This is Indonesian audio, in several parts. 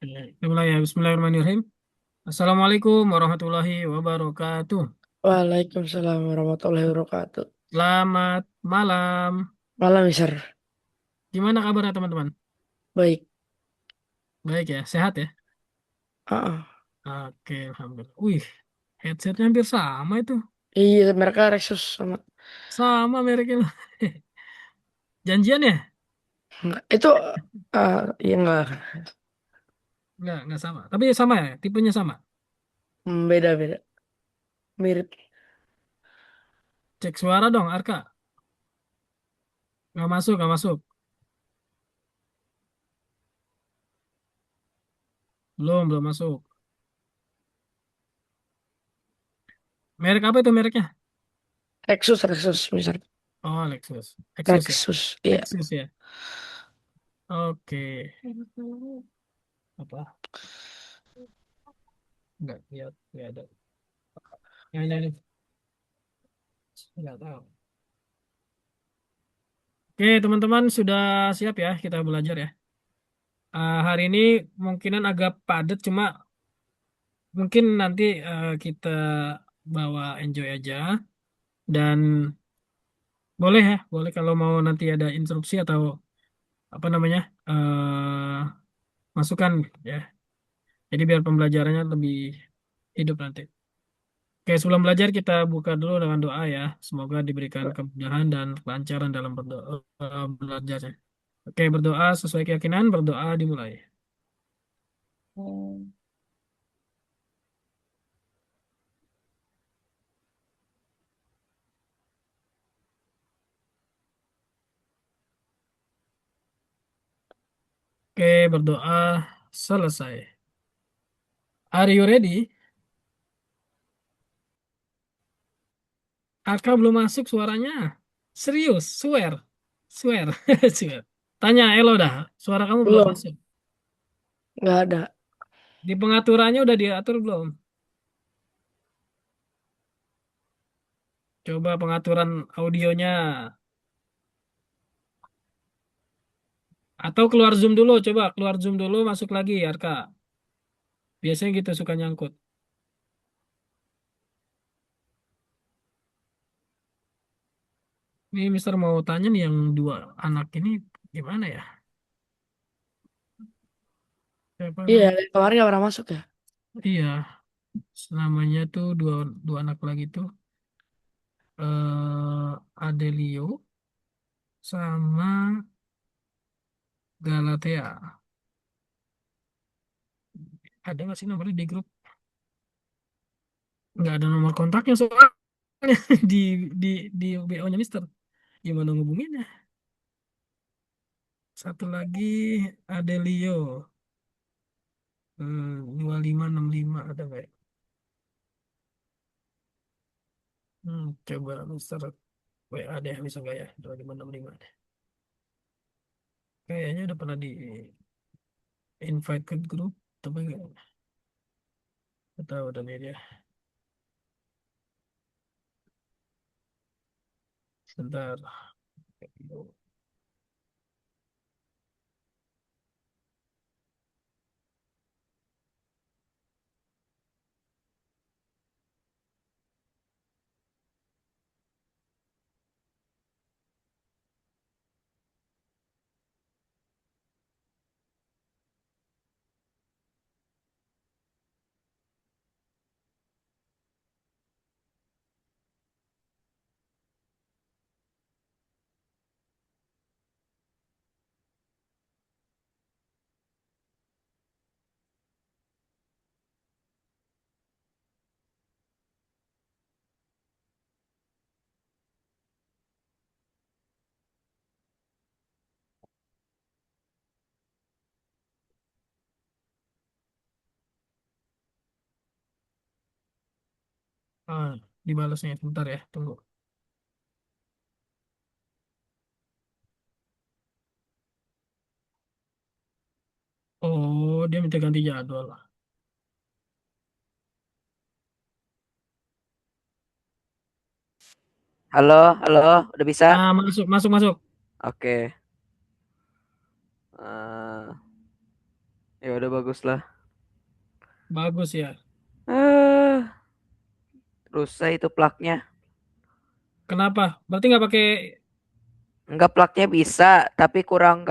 Kita mulai ya. Bismillahirrahmanirrahim. Assalamualaikum warahmatullahi wabarakatuh. Waalaikumsalam warahmatullahi wabarakatuh. Selamat malam. Malam, Mister. Gimana kabarnya teman-teman? Baik. Baik ya, sehat ya? Ah, Oke, alhamdulillah. Wih, headsetnya hampir sama itu. iya, mereka Rexus sama. Sama mereknya loh. Janjian ya? Enggak, itu iya enggak. Enggak sama. Tapi sama ya, tipenya sama. Beda-beda. Mirip. Cek suara dong, Arka. Nggak masuk. Belum masuk. Merek apa itu mereknya? Rexus, Mister. Oh, Lexus. Lexus ya? Rexus, iya. Lexus ya? Oke. Apa? Enggak, lihat. Nggak ada. Ini. Nggak tahu. Oke, teman-teman sudah siap ya kita belajar ya. Hari ini mungkinan agak padat, cuma mungkin nanti kita bawa enjoy aja dan boleh ya, boleh kalau mau nanti ada instruksi atau apa namanya masukan ya. Jadi biar pembelajarannya lebih hidup nanti. Oke, sebelum belajar kita buka dulu dengan doa ya. Semoga diberikan kemudahan dan kelancaran dalam berdoa belajarnya. Oke, berdoa sesuai keyakinan, berdoa dimulai. Oke, berdoa selesai. Are you ready? Aka belum masuk suaranya. Serius, swear. Swear. Swear. Tanya Elo dah, suara kamu belum Belum, masuk. nggak ada. Di pengaturannya udah diatur belum? Coba pengaturan audionya. Atau keluar Zoom dulu, coba keluar Zoom dulu, masuk lagi, Arka. Biasanya gitu suka nyangkut. Ini Mister mau tanya nih yang dua anak ini gimana ya? Siapa Iya, namanya? yang kemarin nggak pernah masuk ya. Iya, namanya tuh dua anak lagi tuh. Adelio sama Galatea. Ada nggak sih nomornya di grup? Nggak ada nomor kontaknya soalnya di di di BO-nya Mister. Gimana ngubunginnya? Satu lagi Adelio. 2565 ada nggak ya? Coba Mister WA deh bisa nggak ya? 2565 deh. Kayaknya udah pernah di invite ke grup, tapi nggak tahu ada nih dia. Sebentar. Ah, dibalasnya sebentar ya, tunggu. Oh, dia minta ganti jadwal. Halo, halo, udah bisa? Masuk, masuk, masuk. Oke. Eh, ya udah bagus lah. Bagus ya. Eh, rusak itu plaknya. Kenapa? Berarti nggak pakai. Enggak, plaknya bisa, tapi kurang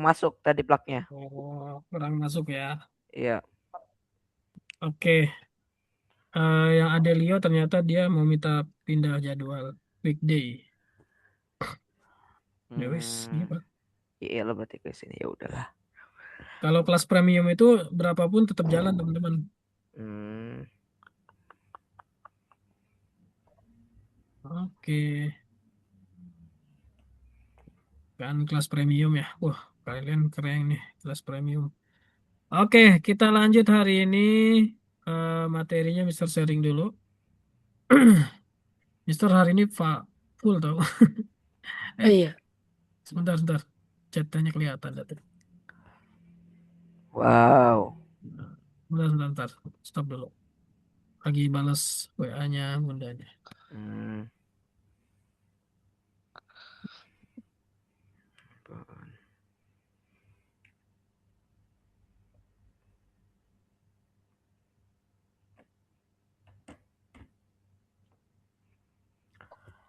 masuk tadi plaknya. Oh, kurang masuk ya. Iya. Oke. Yang Adelio ternyata dia mau minta pindah jadwal weekday. Ya wis, Hmm, gitu. iya lah berarti ke sini ya udahlah. Kalau kelas premium itu berapapun tetap jalan teman-teman. Hmm, Oke, kan kelas premium ya. Wah, kalian keren nih kelas premium. Oke, kita lanjut hari ini. Materinya Mister sharing dulu. Mister hari ini full tau. Oh Eh, iya. sebentar, sebentar. Chatnya kelihatan. Tadi. wow. Sebentar, sebentar, sebentar. Stop dulu. Lagi balas WA-nya bundanya. Hmm.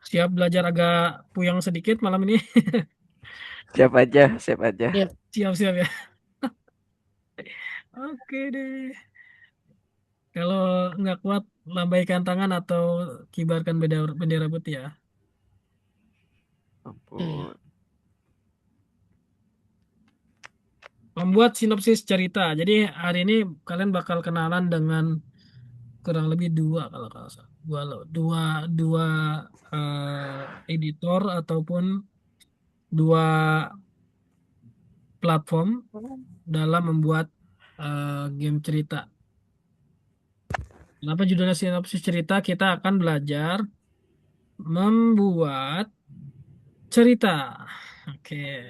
Siap belajar agak puyeng sedikit malam ini. Siap aja, siap aja. Iya. Siap, siap ya. Oke deh. Kalau nggak kuat, lambaikan tangan atau kibarkan bendera, bendera putih ya. Iya. Ampun. Membuat sinopsis cerita. Jadi hari ini kalian bakal kenalan dengan kurang lebih dua kalau nggak salah. Dua, dua editor ataupun dua platform dalam membuat game cerita. Kenapa judulnya sinopsis cerita? Kita akan belajar membuat cerita. Oke,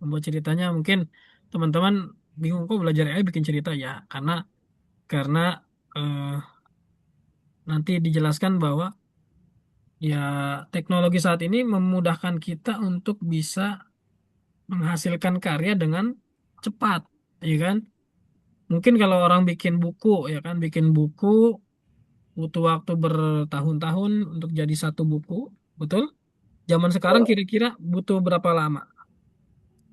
membuat ceritanya mungkin teman-teman bingung kok belajar AI bikin cerita ya, karena eh, nanti dijelaskan bahwa ya teknologi saat ini memudahkan kita untuk bisa menghasilkan karya dengan cepat, ya kan? Mungkin kalau orang bikin buku, ya kan, bikin buku butuh waktu bertahun-tahun untuk jadi satu buku, betul? Zaman sekarang kira-kira butuh berapa lama?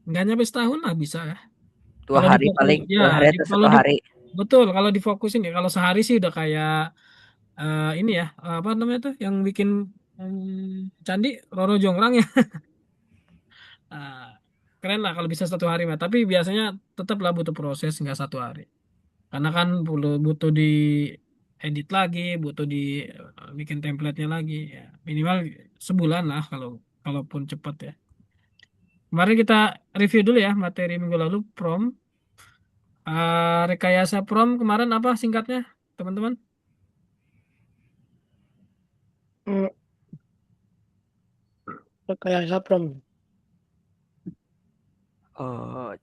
Nggak nyampe setahun lah bisa ya. Dua Kalau hari difokus, paling, ya, 2 hari atau kalau satu hari. betul, kalau difokusin ya, kalau sehari sih udah kayak ini ya, apa namanya tuh, yang bikin candi Roro Jonggrang ya. Ah, keren lah kalau bisa satu hari mah. Tapi biasanya tetaplah butuh proses nggak satu hari. Karena kan butuh di edit lagi, butuh di bikin template-nya lagi. Ya, minimal sebulan lah kalaupun cepat ya. Kemarin kita review dulu ya materi minggu lalu prom. Rekayasa prom kemarin apa singkatnya, teman-teman? Hmm, kayak Saprom. Oh,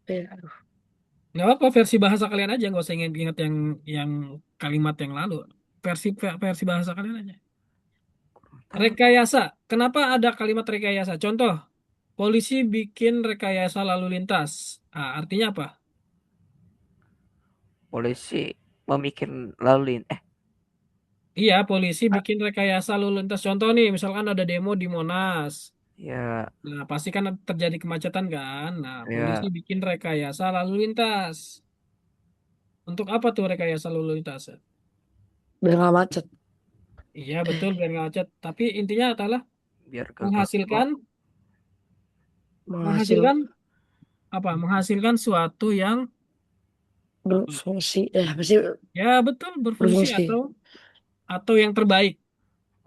Iya. Aduh. Nggak apa versi bahasa kalian aja, nggak usah ingat yang kalimat yang lalu. Versi versi bahasa kalian aja. tahu. Rekayasa. Kenapa ada kalimat rekayasa? Contoh, polisi bikin rekayasa lalu lintas. Artinya apa? Polisi memikir lalu Iya, polisi bikin rekayasa lalu lintas. Contoh nih, misalkan ada demo di Monas. ya, Nah, pasti kan terjadi kemacetan kan. Nah, polisi ya, bikin rekayasa lalu lintas. Untuk apa tuh rekayasa lalu lintas? Biar nggak macet. Iya, betul, biar nggak macet. Tapi intinya adalah biar gak ganggu. menghasilkan Menghasil menghasilkan apa? Menghasilkan suatu yang berfungsi. Apa sih ya betul berfungsi berfungsi? atau yang terbaik.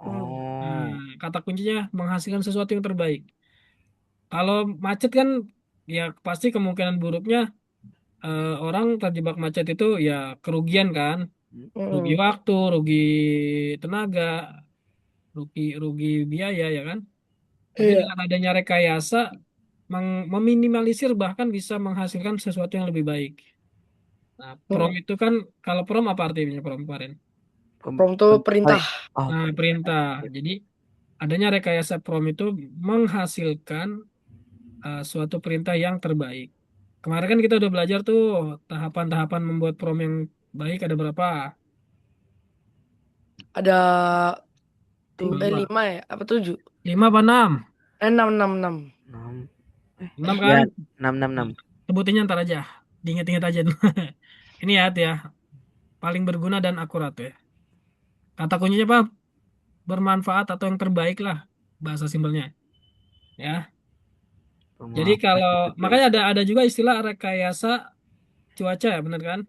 Hmm. Nah, Oh, kata kuncinya menghasilkan sesuatu yang terbaik. Kalau macet kan ya pasti kemungkinan buruknya orang terjebak macet itu ya kerugian kan, rugi Hmm. waktu, rugi tenaga, rugi rugi biaya ya kan. Tapi Iya. dengan adanya rekayasa meminimalisir bahkan bisa menghasilkan sesuatu yang lebih baik. Nah, prom Hmm. itu kan kalau prom apa artinya prom kemarin? Prom tuh oh, perintah. oh, Perintah. iya. Jadi adanya rekayasa prom itu menghasilkan suatu perintah yang terbaik. Kemarin kan kita udah belajar tuh tahapan-tahapan membuat prom yang baik ada berapa? Ada Lima. 5 ya? Apa 7? 5 apa 6? 6, 6, 6. Enam. 6 Ya, kan? enam, enam, Nah, enam. sebutinnya ntar aja. Diinget-inget aja. Ini ya, paling berguna dan akurat ya. Kata kuncinya apa? Bermanfaat atau yang terbaik lah bahasa simpelnya. Ya. Jadi Pemaafan kalau yang terbaik. makanya ada juga istilah rekayasa cuaca ya, benar kan?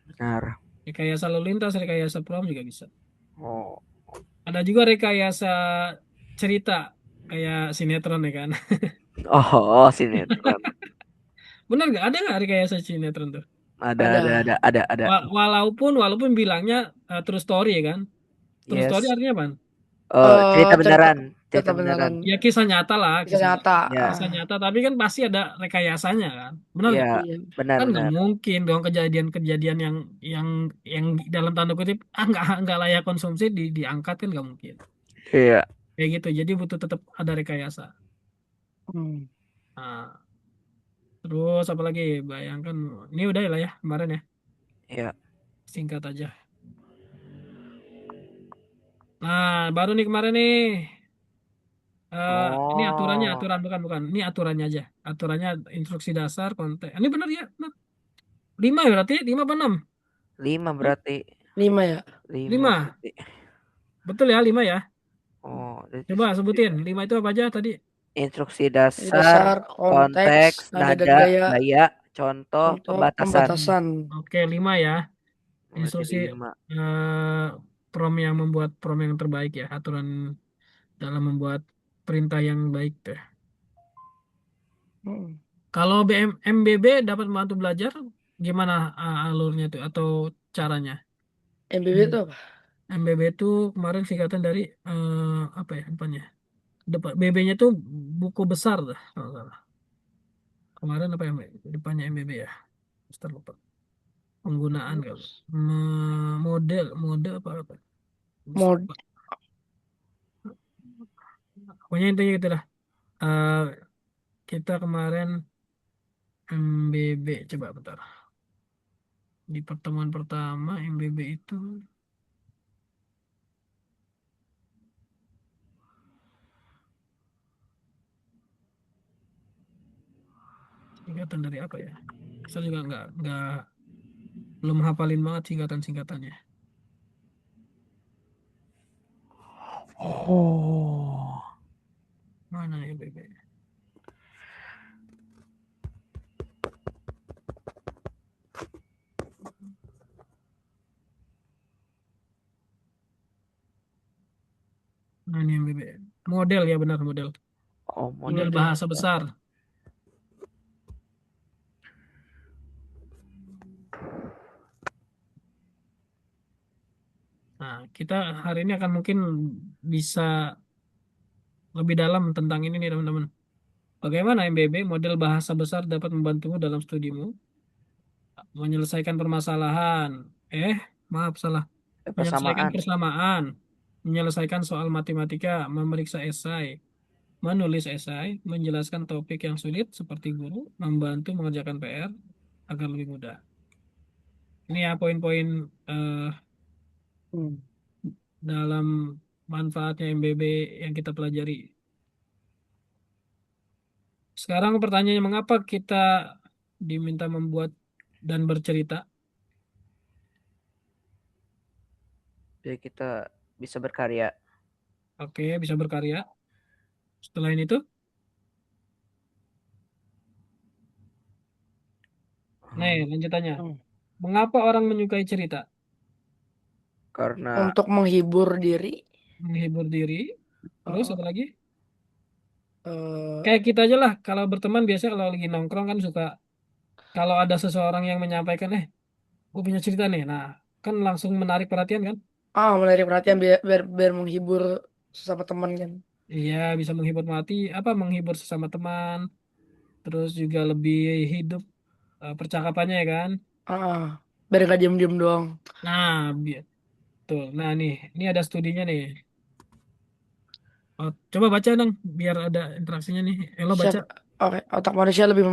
Benar. Rekayasa lalu lintas, rekayasa prom juga bisa. Oh. Ada juga rekayasa cerita kayak sinetron ya kan. Oh, sinetron. Benar nggak? Ada nggak rekayasa sinetron tuh? Ada. Ada. Walaupun bilangnya true story ya kan. True story Yes. artinya apa? Oh, cerita Cerita beneran. cerita Cerita beneran. beneran. Ya kisah nyata lah, Bisa nyata. Ya, kisah nyata. Tapi kan pasti ada rekayasanya kan. Benar nggak? ya, Iya. Kan nggak benar-benar. mungkin dong kejadian-kejadian yang yang dalam tanda kutip nggak layak konsumsi diangkat kan nggak mungkin. Iya, Kayak gitu. Jadi butuh tetap ada rekayasa. Hmm. Nah, terus apalagi bayangkan ini udah lah ya kemarin ya iya. singkat aja. Nah baru nih kemarin nih ini aturannya Oh, aturan bukan ini aturannya aja aturannya instruksi dasar konteks ini benar ya benar. 5 ya berarti 5 apa 6? lima berarti. 5 ya? Lima 5 berarti. betul ya 5 ya. Oh, Coba sebutin 5 itu apa aja tadi? instruksi Ini dasar, dasar, konteks, konteks, nada dan nada, gaya, gaya, contoh, contoh, pembatasan. pembatasan. Oke 5 ya Berarti instruksi lima. eh, prom yang membuat prom yang terbaik ya aturan dalam membuat perintah yang baik tuh. Hmm. Kalau MBB dapat membantu belajar, gimana alurnya tuh atau caranya? MBB Hmm. itu apa? MBB itu kemarin singkatan dari apa ya depannya? BB-nya tuh buku besar dah, kalau nggak salah. Kemarin apa yang depannya MBB ya? Mister lupa. Penggunaan kalau model apa apa? Mod Lupa. Pokoknya intinya gitu lah. Eh, kita kemarin MBB coba bentar. Di pertemuan pertama MBB itu singkatan dari apa ya? Saya juga nggak belum hafalin banget singkatan-singkatannya. Oh. Mana ya BB? Nah ini yang BB. Model ya benar model. Oh, Model model. model. bahasa besar. Nah kita hari ini akan mungkin bisa lebih dalam tentang ini nih teman-teman. Bagaimana MBB model bahasa besar dapat membantumu dalam studimu menyelesaikan permasalahan. Maaf salah. Menyelesaikan Persamaan. persamaan, menyelesaikan soal matematika, memeriksa esai, menulis esai, menjelaskan topik yang sulit seperti guru, membantu mengerjakan PR agar lebih mudah. Ini ya poin-poin eh, Hmm. dalam manfaatnya MBB yang kita pelajari. Sekarang pertanyaannya mengapa kita diminta membuat dan bercerita? Jadi kita bisa berkarya. Oke, bisa berkarya. Selain itu, nih Hmm, lanjutannya. Hmm. Mengapa orang menyukai cerita? karena Untuk menghibur diri, Menghibur diri. Terus eh, apa lagi? eh, Kayak kita aja lah, kalau berteman biasanya kalau lagi nongkrong kan suka kalau ada seseorang yang menyampaikan, gue punya cerita nih. Nah, kan langsung menarik perhatian kan? menarik perhatian biar menghibur sesama teman kan. Iya, bisa menghibur mati, apa menghibur sesama teman, terus juga lebih hidup percakapannya ya kan? Ah, biar gak diem-diem doang. Nah, betul. Nah, nih, ini ada studinya nih. Oh, coba baca dong, biar ada interaksinya nih. Lo baca. Siap. Oke, otak manusia lebih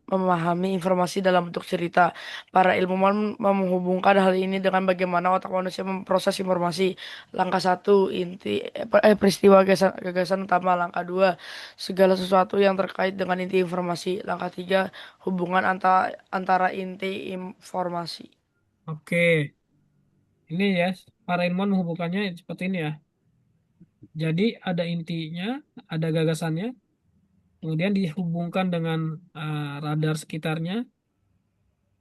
memahami informasi dalam bentuk cerita. Para ilmuwan menghubungkan hal ini dengan bagaimana otak manusia memproses informasi. Langkah satu, peristiwa gagasan utama. Langkah dua, segala sesuatu yang terkait dengan inti informasi. Langkah tiga, hubungan antara inti informasi. Oke, ini ya, para ilmuwan menghubungkannya seperti ini ya. Jadi ada intinya, ada gagasannya, kemudian dihubungkan dengan radar sekitarnya.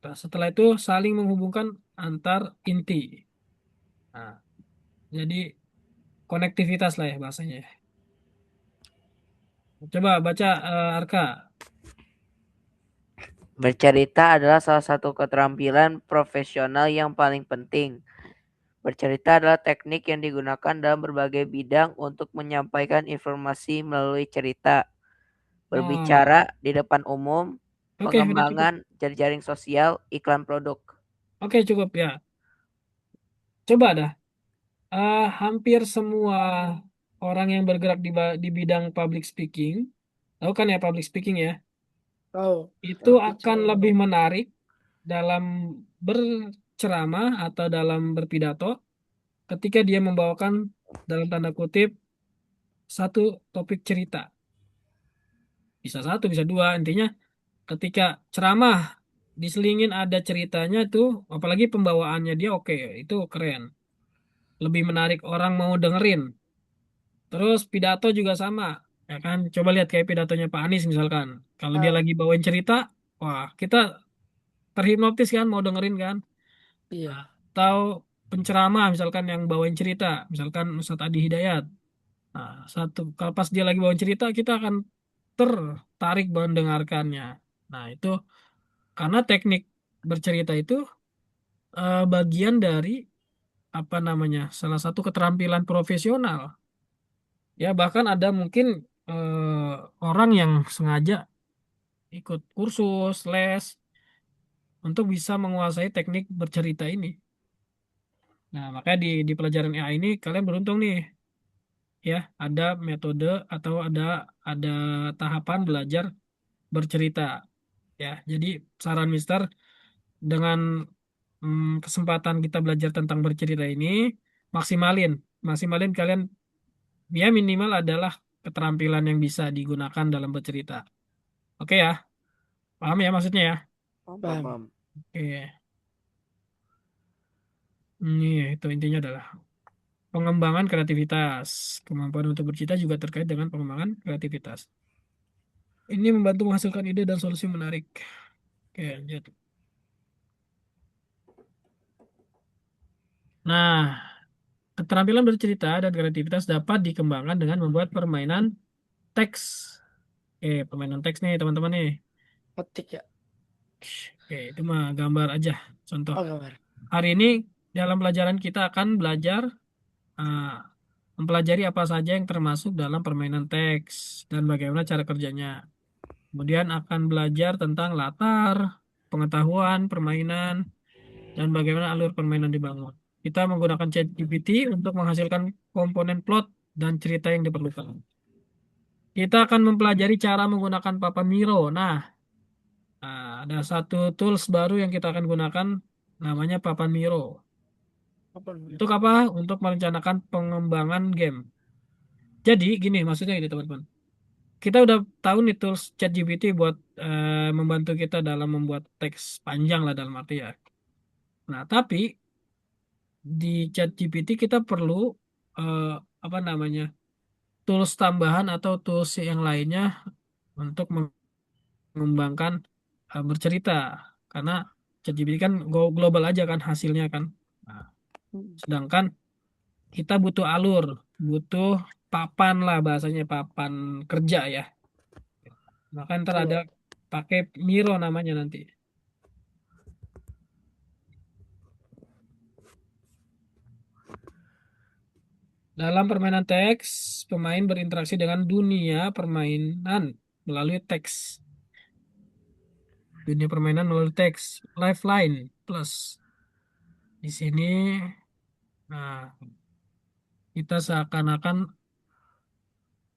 Nah, setelah itu saling menghubungkan antar inti. Nah, jadi konektivitas lah ya bahasanya, ya. Coba baca Arka. Bercerita adalah salah satu keterampilan profesional yang paling penting. Bercerita adalah teknik yang digunakan dalam berbagai bidang untuk menyampaikan informasi melalui cerita, Oh, berbicara di depan umum, oke, udah cukup. pengembangan jejaring sosial, iklan produk. Oke, cukup ya. Coba dah. Hampir semua orang yang bergerak di bidang public speaking, tahu kan ya public speaking ya, Oh, itu Tuh. akan lebih menarik dalam berceramah atau dalam berpidato ketika dia membawakan dalam tanda kutip satu topik cerita. Bisa satu, bisa dua. Intinya ketika ceramah diselingin ada ceritanya tuh, apalagi pembawaannya dia oke, itu keren. Lebih menarik orang mau dengerin. Terus pidato juga sama, ya kan? Coba lihat kayak pidatonya Pak Anies misalkan. Kalau dia ah, lagi bawain cerita, wah kita terhipnotis kan mau dengerin kan? iya, Atau penceramah misalkan yang bawain cerita, misalkan Ustadz Adi Hidayat. Nah, kalau pas dia lagi bawain cerita, kita akan tertarik mendengarkannya. Nah, itu karena teknik bercerita itu bagian dari apa namanya? Salah satu keterampilan profesional. Ya, bahkan ada mungkin orang yang sengaja ikut kursus, les untuk bisa menguasai teknik bercerita ini. Nah, makanya di pelajaran AI ini kalian beruntung nih, ya, ada metode atau ada tahapan belajar bercerita, ya. Jadi saran Mister dengan kesempatan kita belajar tentang bercerita ini maksimalin, maksimalin kalian ya minimal adalah keterampilan yang bisa digunakan dalam bercerita. Oke ya, paham ya maksudnya ya? Paham, paham, paham. paham. Oke. Ini itu intinya adalah pengembangan kreativitas. Kemampuan untuk bercita juga terkait dengan pengembangan kreativitas. Ini membantu menghasilkan ide dan solusi menarik. Oke, lanjut. Nah, keterampilan bercerita dan kreativitas dapat dikembangkan dengan membuat permainan teks. Permainan teks nih teman-teman nih. Petik ya. Oke, itu mah gambar aja. Contoh. Oh, gambar. Hari ini dalam pelajaran kita akan belajar ah, mempelajari apa saja yang termasuk dalam permainan teks dan bagaimana cara kerjanya. Kemudian akan belajar tentang latar, pengetahuan, permainan, dan bagaimana alur permainan dibangun. Kita menggunakan ChatGPT untuk menghasilkan komponen plot dan cerita yang diperlukan. Kita akan mempelajari cara menggunakan papan Miro. Ada satu tools baru yang kita akan gunakan, namanya papan Miro. Apa Untuk namanya? apa? Untuk merencanakan pengembangan game. Jadi gini, maksudnya ini teman-teman. Kita udah tahu nih tools ChatGPT buat membantu kita dalam membuat teks panjang lah dalam arti ya. Nah, tapi di ChatGPT kita perlu eh, apa namanya tools tambahan atau tools yang lainnya untuk mengembangkan bercerita karena ChatGPT kan global aja kan hasilnya kan. Nah, Hmm. sedangkan kita butuh alur, butuh papan lah bahasanya papan kerja ya. Maka ntar ada Betul. pakai Miro namanya nanti. Dalam permainan teks, pemain berinteraksi dengan dunia permainan melalui teks. Dunia permainan melalui teks. Lifeline plus. Di sini, nah, kita seakan-akan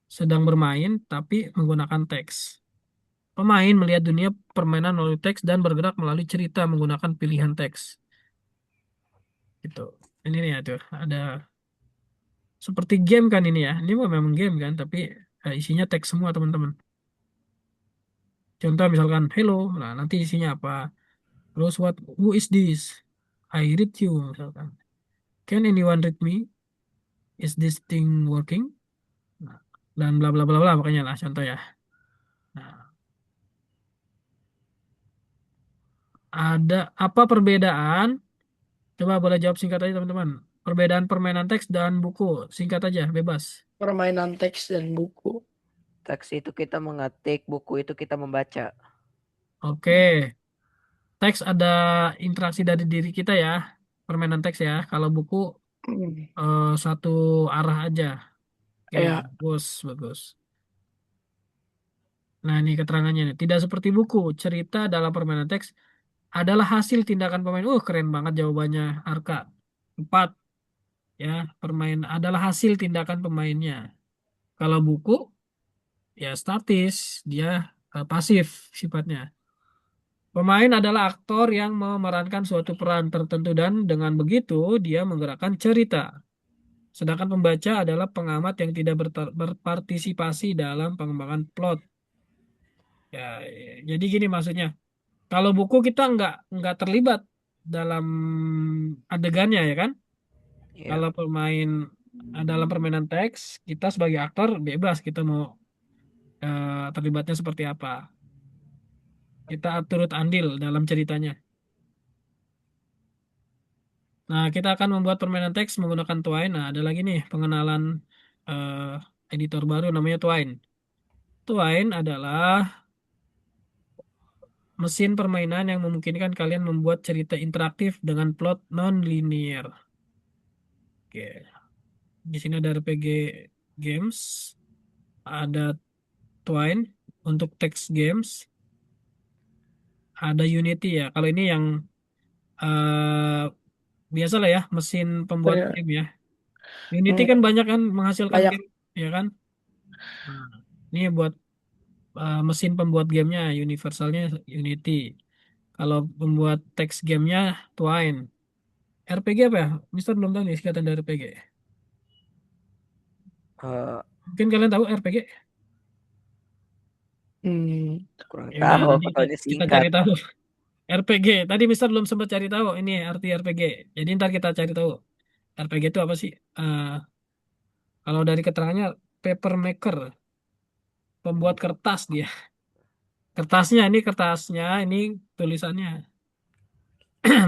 sedang bermain tapi menggunakan teks. Pemain melihat dunia permainan melalui teks dan bergerak melalui cerita menggunakan pilihan teks. Gitu. Ini nih ya tuh, ada seperti game kan ini ya. Ini memang game kan, tapi isinya teks semua teman-teman. Contoh misalkan hello, nah nanti isinya apa? Terus who is this? I read you misalkan. Can anyone read me? Is this thing working? Nah, dan bla bla bla bla makanya lah contoh ya. Nah, ada apa perbedaan? Coba boleh jawab singkat aja teman-teman. Perbedaan permainan teks dan buku. Singkat aja, bebas. Permainan teks dan buku. Teks itu kita mengetik, buku itu kita membaca. Oke. Teks ada interaksi dari diri kita ya. Permainan teks ya. Kalau buku Hmm. satu arah aja. Oke, Ya, bagus, bagus. Nah, ini keterangannya nih. Tidak seperti buku, cerita dalam permainan teks adalah hasil tindakan pemain. Keren banget jawabannya, Arka. Empat, ya. Permain adalah hasil tindakan pemainnya. Kalau buku, ya statis, dia pasif sifatnya. Pemain adalah aktor yang memerankan suatu peran tertentu dan dengan begitu dia menggerakkan cerita. Sedangkan pembaca adalah pengamat yang tidak berpartisipasi dalam pengembangan plot. Ya, jadi gini maksudnya. Kalau buku kita nggak terlibat dalam adegannya ya kan? Ya. Kalau dalam permainan teks, kita sebagai aktor bebas kita mau terlibatnya seperti apa. Kita turut andil dalam ceritanya. Nah, kita akan membuat permainan teks menggunakan Twine. Nah, ada lagi nih pengenalan eh, editor baru namanya Twine. Twine adalah mesin permainan yang memungkinkan kalian membuat cerita interaktif dengan plot non-linear. Oke. Di sini ada RPG Games, ada Twine untuk text games, ada Unity ya. Kalau ini yang eh biasa lah ya, mesin pembuat bener. game ya. Unity Hmm, kan banyak kan menghasilkan banyak. game, ya kan? Nah, ini buat mesin pembuat gamenya, universalnya Unity. Kalau pembuat text gamenya Twine. RPG apa ya? Mister belum tahu nih singkatan dari RPG. Eh, Mungkin kalian tahu RPG? Hmm, kurang Ya udah, tahu, nanti aku kita, tahunya kita singkat. cari tahu. RPG. Tadi Mister belum sempat cari tahu ini arti RPG. Jadi ntar kita cari tahu. RPG itu apa sih? Kalau dari keterangannya paper maker, pembuat kertas dia. Kertasnya, ini tulisannya.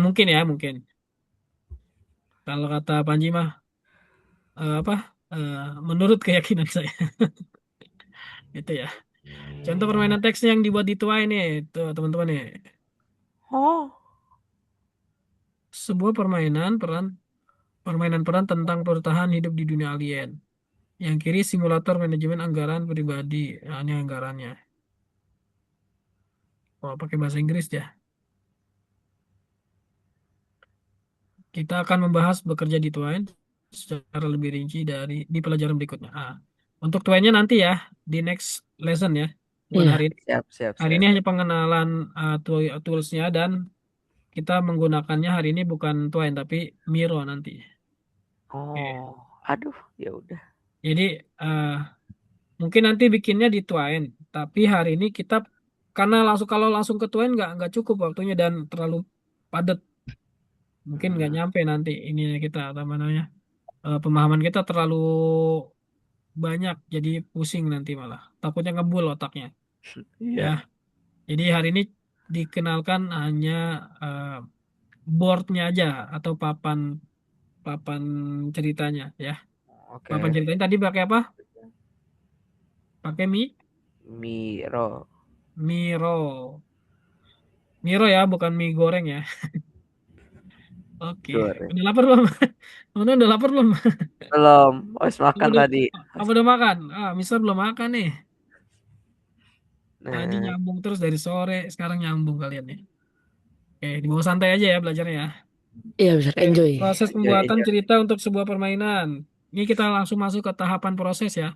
Mungkin ya, mungkin. Kalau kata Panji mah apa? Eh, menurut keyakinan saya. Itu ya. Contoh permainan teks yang dibuat di Twine nih, tuh teman-teman nih. Oh, Sebuah permainan peran tentang bertahan hidup di dunia alien. Yang kiri simulator manajemen anggaran pribadi. Nah, ini anggarannya. Oh, pakai bahasa Inggris ya. Kita akan membahas bekerja di Twine secara lebih rinci di pelajaran berikutnya. Untuk Twine-nya nanti ya, di next lesson ya. Bukan hari iya. ini. siap, siap, Hari siap. ini hanya pengenalan toolsnya dan kita menggunakannya hari ini bukan Twine tapi Miro nanti. Oke. Oh, aduh, ya udah. Jadi eh, mungkin nanti bikinnya di Twine, tapi hari ini kita karena kalau langsung ke Twine nggak cukup waktunya dan terlalu padat. Mungkin nggak Hmm, nyampe nanti ini kita apa namanya pemahaman kita terlalu banyak jadi pusing nanti malah takutnya ngebul otaknya ya. iya. Jadi hari ini dikenalkan hanya eh, boardnya aja atau papan papan ceritanya ya. Papan Oke, ceritanya tadi pakai apa? Pakai Miro. Miro. Miro ya, bukan mie goreng ya. Oke. Goreng. Udah lapar belum? Temen-temen udah lapar belum? Belum, habis Apa makan udah, tadi. apa udah makan? Mister belum makan nih. Tadi Nah, nyambung terus dari sore, sekarang nyambung kalian nih. Oke, di bawah santai aja ya belajarnya ya. Iya, bisa Oke, enjoy. proses enjoy, pembuatan enjoy. cerita untuk sebuah permainan. Ini kita langsung masuk ke tahapan proses ya.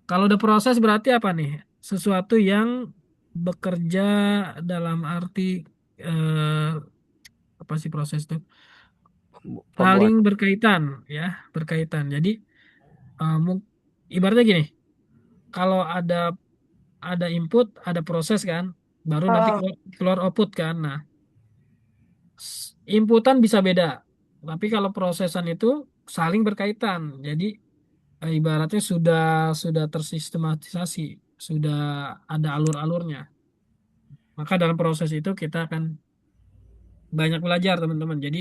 Kalau udah proses berarti apa nih? Sesuatu yang bekerja dalam arti eh, apa sih proses itu? Pembuat. Saling berkaitan ya, berkaitan. Jadi ibaratnya gini, kalau ada input, ada proses kan, baru nanti Ah, keluar output kan. Nah, inputan bisa beda, tapi kalau prosesan itu saling berkaitan. Jadi ibaratnya sudah tersistematisasi, sudah ada alur-alurnya. Maka dalam proses itu kita akan banyak belajar teman-teman. Jadi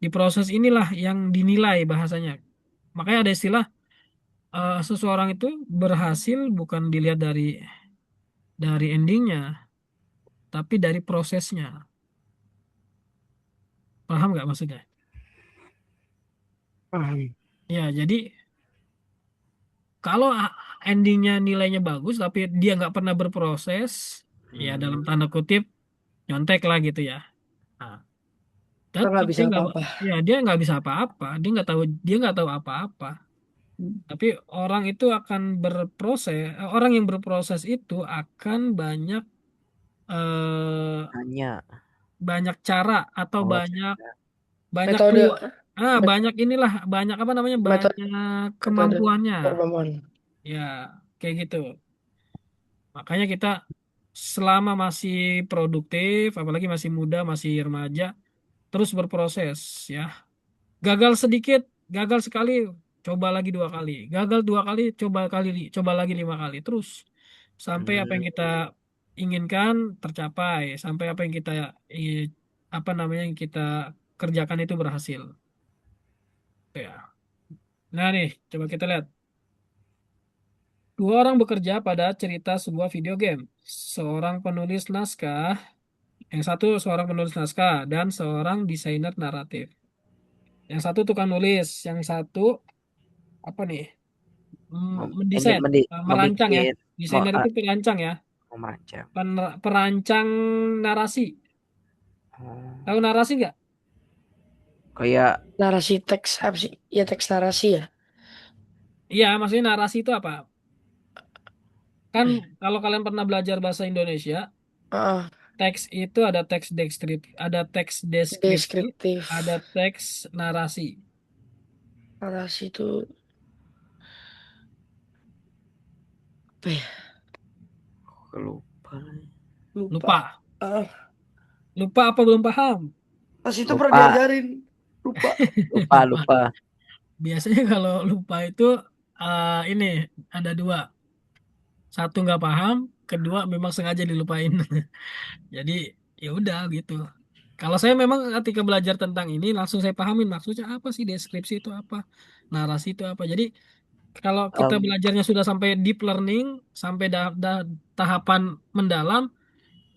di proses inilah yang dinilai bahasanya. Makanya ada istilah seseorang itu berhasil bukan dilihat dari endingnya, tapi dari prosesnya. Paham nggak maksudnya? paham. Ya, jadi kalau endingnya nilainya bagus, tapi dia nggak pernah berproses, ya dalam Hmm, tanda kutip nyontek lah gitu ya. Nah, Kita nggak tetap bisa dia nggak, apa-apa. ya dia nggak bisa apa-apa, dia nggak tahu apa-apa. Tapi orang itu akan berproses, orang yang berproses itu akan eh, hanya. banyak cara atau Oh, banyak banyak Metode, peluang, met- banyak inilah banyak apa namanya metode, banyak metode kemampuannya, kemampuan. ya kayak gitu. Makanya kita selama masih produktif, apalagi masih muda, masih remaja, terus berproses ya. Gagal sedikit, gagal sekali, coba lagi 2 kali. Gagal 2 kali, coba lagi 5 kali. Terus sampai apa yang Hmm, kita inginkan tercapai, sampai apa yang kita apa namanya yang kita kerjakan itu berhasil. Tuh ya. Nah nih, coba kita lihat. Dua orang bekerja pada cerita sebuah video game. Seorang penulis naskah, yang satu seorang penulis naskah dan seorang desainer naratif. Yang satu tukang nulis, yang satu apa nih? ini Mendesain, merancang ya. membikin Desainer itu perancang ya. merancang. Perancang narasi. Tahu Oh, narasi nggak? kayak Narasi teks apa sih? Ya teks narasi ya. Iya, maksudnya narasi itu apa? Kan kalau kalian pernah belajar bahasa Indonesia, Ah, teks itu ada teks deskripsi, ada teks deskripsi, deskriptif. ada teks narasi. Narasi itu apa ya? lupa. Lupa. Lupa. Ah, Lupa apa belum paham? pas itu pernah Lupa, diajarin. Lupa. lupa, Lupa. lupa. Biasanya kalau lupa itu ini ada dua. Satu nggak paham, kedua memang sengaja dilupain. Jadi ya udah gitu. Kalau saya memang ketika belajar tentang ini langsung saya pahamin maksudnya apa sih, deskripsi itu apa, narasi itu apa. Jadi kalau kita Em, belajarnya sudah sampai deep learning, sampai tahapan mendalam,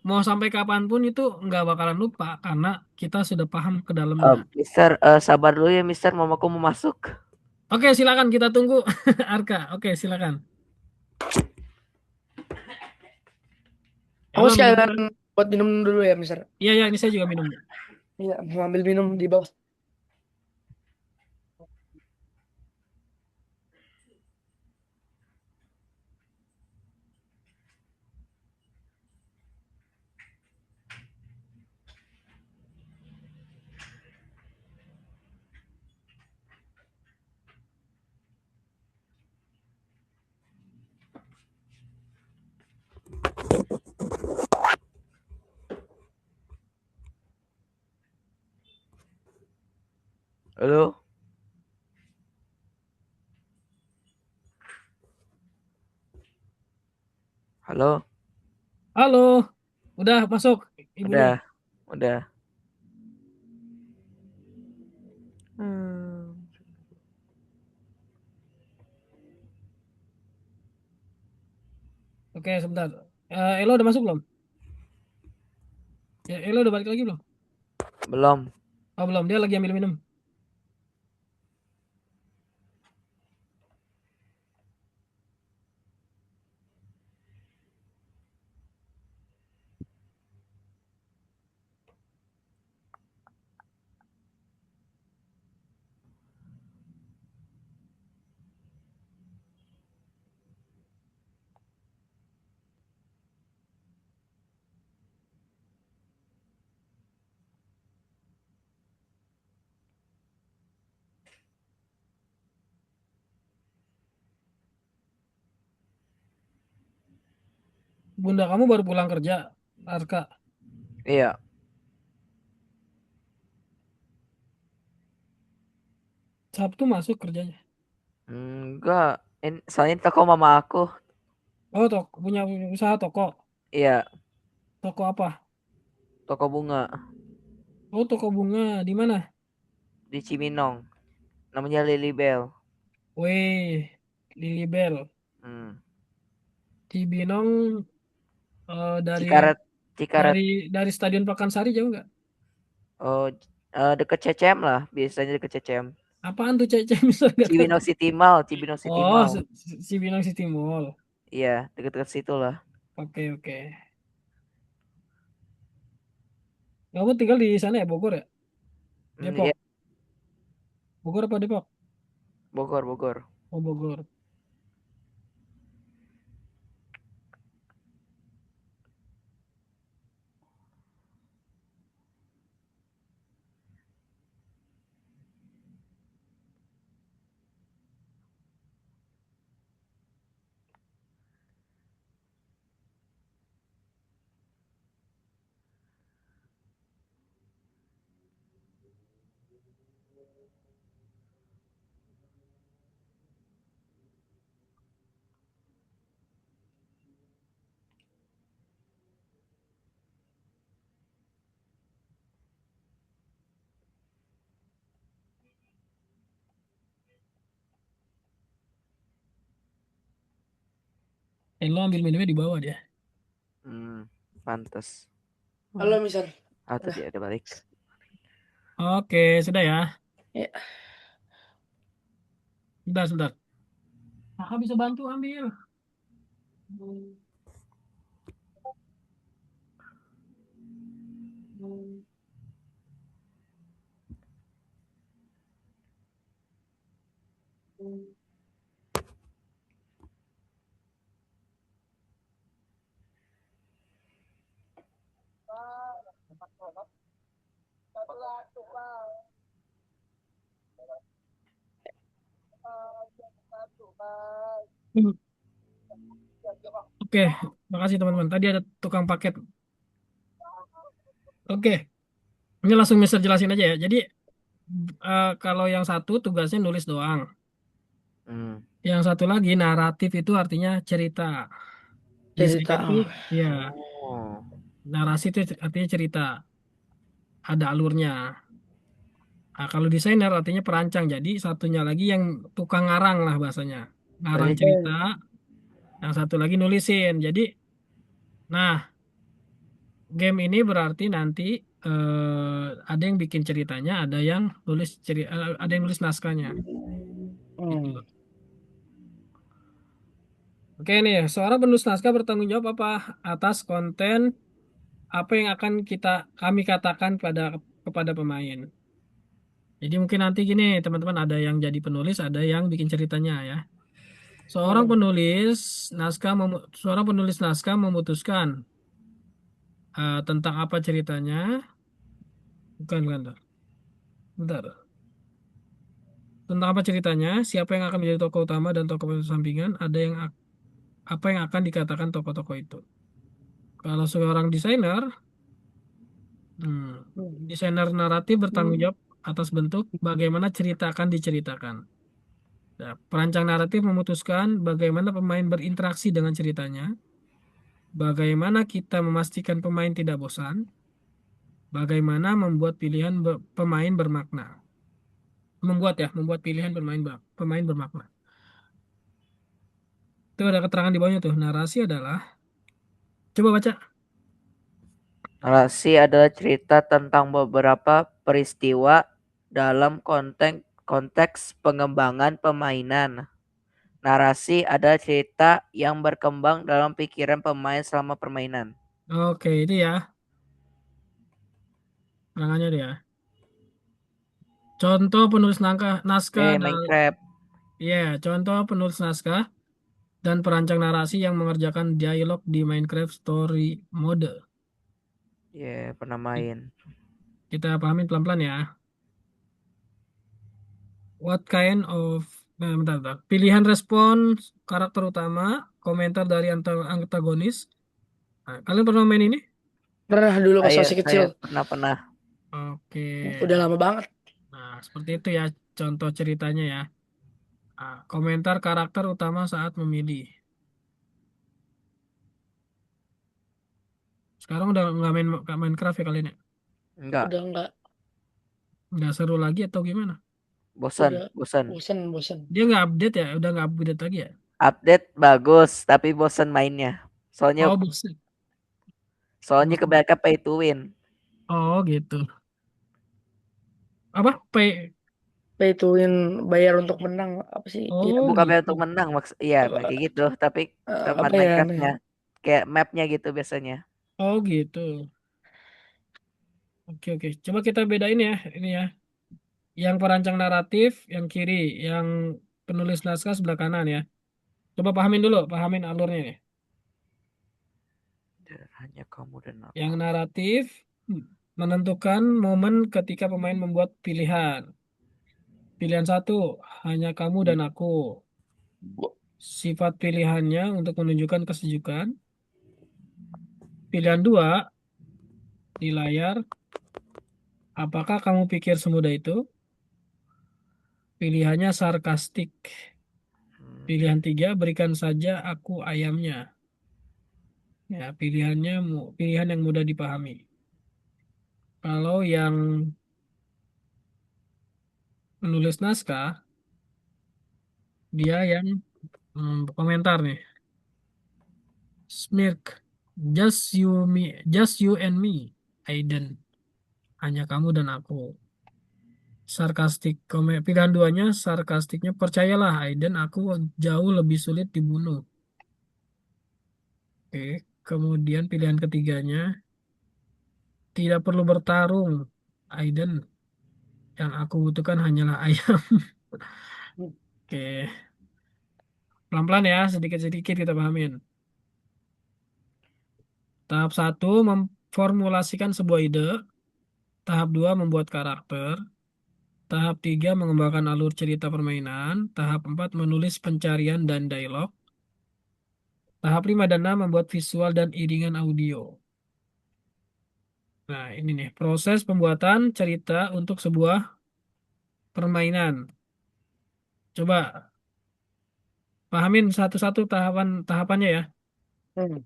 mau sampai kapanpun itu nggak bakalan lupa karena kita sudah paham ke dalamnya. Mister, sabar dulu ya, Mister. Mamaku mau masuk. Oke, silakan kita tunggu Arka. Oke, silakan. Aku Halo, sekalian Mister. buat minum dulu ya, Mister. Iya, ya, ini saya juga minum. Iya, mau ambil minum di bawah. Halo, halo. Halo, udah masuk ibunya. Udah, udah. Hmm. Oke, sebentar. Elo udah masuk belum? Ya, Elo udah balik lagi belum? Belum. Oh, belum. Dia lagi ambil minum. Bunda kamu baru pulang kerja, Arka. Iya, Sabtu masuk kerjanya. enggak. Ini soalnya toko mama aku. Oh, toko, punya usaha toko. Iya, Toko apa? toko bunga Oh, toko bunga. Di mana? di Cibinong. Namanya Lily Bell. Wih, Lilibel. Hmm. Cibinong, dari Cikaret, dari Cikaret. dari Stadion Pakansari jauh nggak? Oh, deket CCM lah. Biasanya deket CCM. Apaan tuh cece bisa nggak tahu. Cibinong City Mall, Cibinong City Oh, Mall. Cibinong City Mall. Iya, deket-deket situ lah. Oke, oke. Kamu tinggal di sana ya, Bogor ya? Iya, Depok. Bogor apa Depok? Bogor, Bogor. Oh, Bogor. Lo ambil minumnya di bawah dia. Hmm, pantes. Halo, misal. Ah, Udah. tadi ada balik. Oke, sudah ya. Ya. Sebentar, sebentar. Kakak bisa bantu ambil. Hmm. Oke, makasih teman-teman. Tadi ada tukang paket. Oke, ini langsung Mister jelasin aja ya. Jadi kalau yang satu tugasnya nulis doang. Hmm. Yang satu lagi naratif itu artinya cerita. Cerita. Desainer tuh ya Oh, narasi itu artinya cerita. Ada alurnya. Nah, kalau desainer artinya perancang. Jadi satunya lagi yang tukang ngarang lah bahasanya. Ngarang berarti cerita. Yang satu lagi nulisin. Jadi, nah, game ini berarti nanti ada yang bikin ceritanya, ada yang nulis naskahnya. Hmm. Gitu. Oke nih, seorang penulis naskah bertanggung jawab apa atas konten apa yang akan kami katakan kepada pemain. Jadi mungkin nanti gini teman-teman ada yang jadi penulis, ada yang bikin ceritanya ya. Seorang Hmm. penulis seorang penulis naskah memutuskan tentang apa ceritanya. Bukan, bukan. Bentar. Tentang apa ceritanya, siapa yang akan menjadi tokoh utama dan tokoh sampingan, apa yang akan dikatakan tokoh-tokoh itu. Kalau seorang desainer, hmm, desainer naratif bertanggung Hmm. jawab atas bentuk bagaimana cerita akan diceritakan. Nah, perancang naratif memutuskan bagaimana pemain berinteraksi dengan ceritanya, bagaimana kita memastikan pemain tidak bosan, bagaimana membuat pemain bermakna. Membuat pilihan pemain bermakna. Itu ada keterangan di bawahnya tuh. Narasi adalah, coba baca. narasi adalah cerita tentang beberapa peristiwa dalam konteks pengembangan permainan. Narasi adalah cerita yang berkembang dalam pikiran pemain selama permainan. Oke, itu ya. Keterangannya dia. Contoh penulis naskah Minecraft. contoh penulis naskah dan perancang narasi yang mengerjakan dialog di Minecraft Story Mode. Ya, pernah main. Kita pahamin pelan-pelan ya. What kind of bentar. Pilihan respons karakter utama, komentar dari antagonis, Nah, kalian pernah main ini? Pernah dulu pas Saya masih kecil. saya pernah. Oke. Udah lama banget. Nah, seperti itu ya contoh ceritanya ya. Komentar karakter utama saat memilih. Sekarang udah nggak main Minecraft ya kalian ya? Enggak, Udah enggak. Nggak seru lagi atau gimana? bosan, Udah bosan. bosen bosen. Dia nggak update ya? Udah nggak update lagi ya? Update bagus, tapi bosan mainnya. Soalnya Oh, bosen. soalnya Bosen. kebanyakan pay to win. Oh, gitu. Apa? Pay to win, bayar untuk menang apa sih? Iya, Oh, Bukan gitu. untuk menang iya kayak gitu, tapi teman apa ya Minecraftnya namanya? kayak mapnya gitu biasanya. Oh, gitu. Oke, oke. Coba kita bedain ya. Ini ya. Yang perancang naratif, yang kiri. Yang penulis naskah sebelah kanan ya. Coba pahamin dulu. Pahamin alurnya nih. Dan hanya kamu dan Yang aku. naratif menentukan momen ketika pemain membuat pilihan. Pilihan satu, hanya kamu dan aku. Sifat pilihannya untuk menunjukkan kesejukan. Pilihan dua, di layar. Apakah kamu pikir semudah itu? Pilihannya sarkastik. Hmm. Pilihan tiga, berikan saja aku ayamnya. Ya, pilihan yang mudah dipahami. Kalau yang menulis naskah, dia yang komentar nih. Smirk, just you and me, Aiden. Hanya kamu dan aku. Pilihan duanya sarkastiknya, percayalah Aiden, aku jauh lebih sulit dibunuh. Oke, kemudian pilihan ketiganya, tidak perlu bertarung, Aiden. Yang aku butuhkan hanyalah ayam. Oke, pelan-pelan ya, sedikit-sedikit kita pahamin. Tahap satu, memformulasikan sebuah ide. Tahap dua, membuat karakter. Tahap tiga, mengembangkan alur cerita permainan. Tahap empat, menulis pencarian dan dialog. Tahap lima dan enam, membuat visual dan iringan audio. Nah, ini nih, proses pembuatan cerita untuk sebuah permainan. Coba pahamin satu-satu tahapannya ya. Hmm.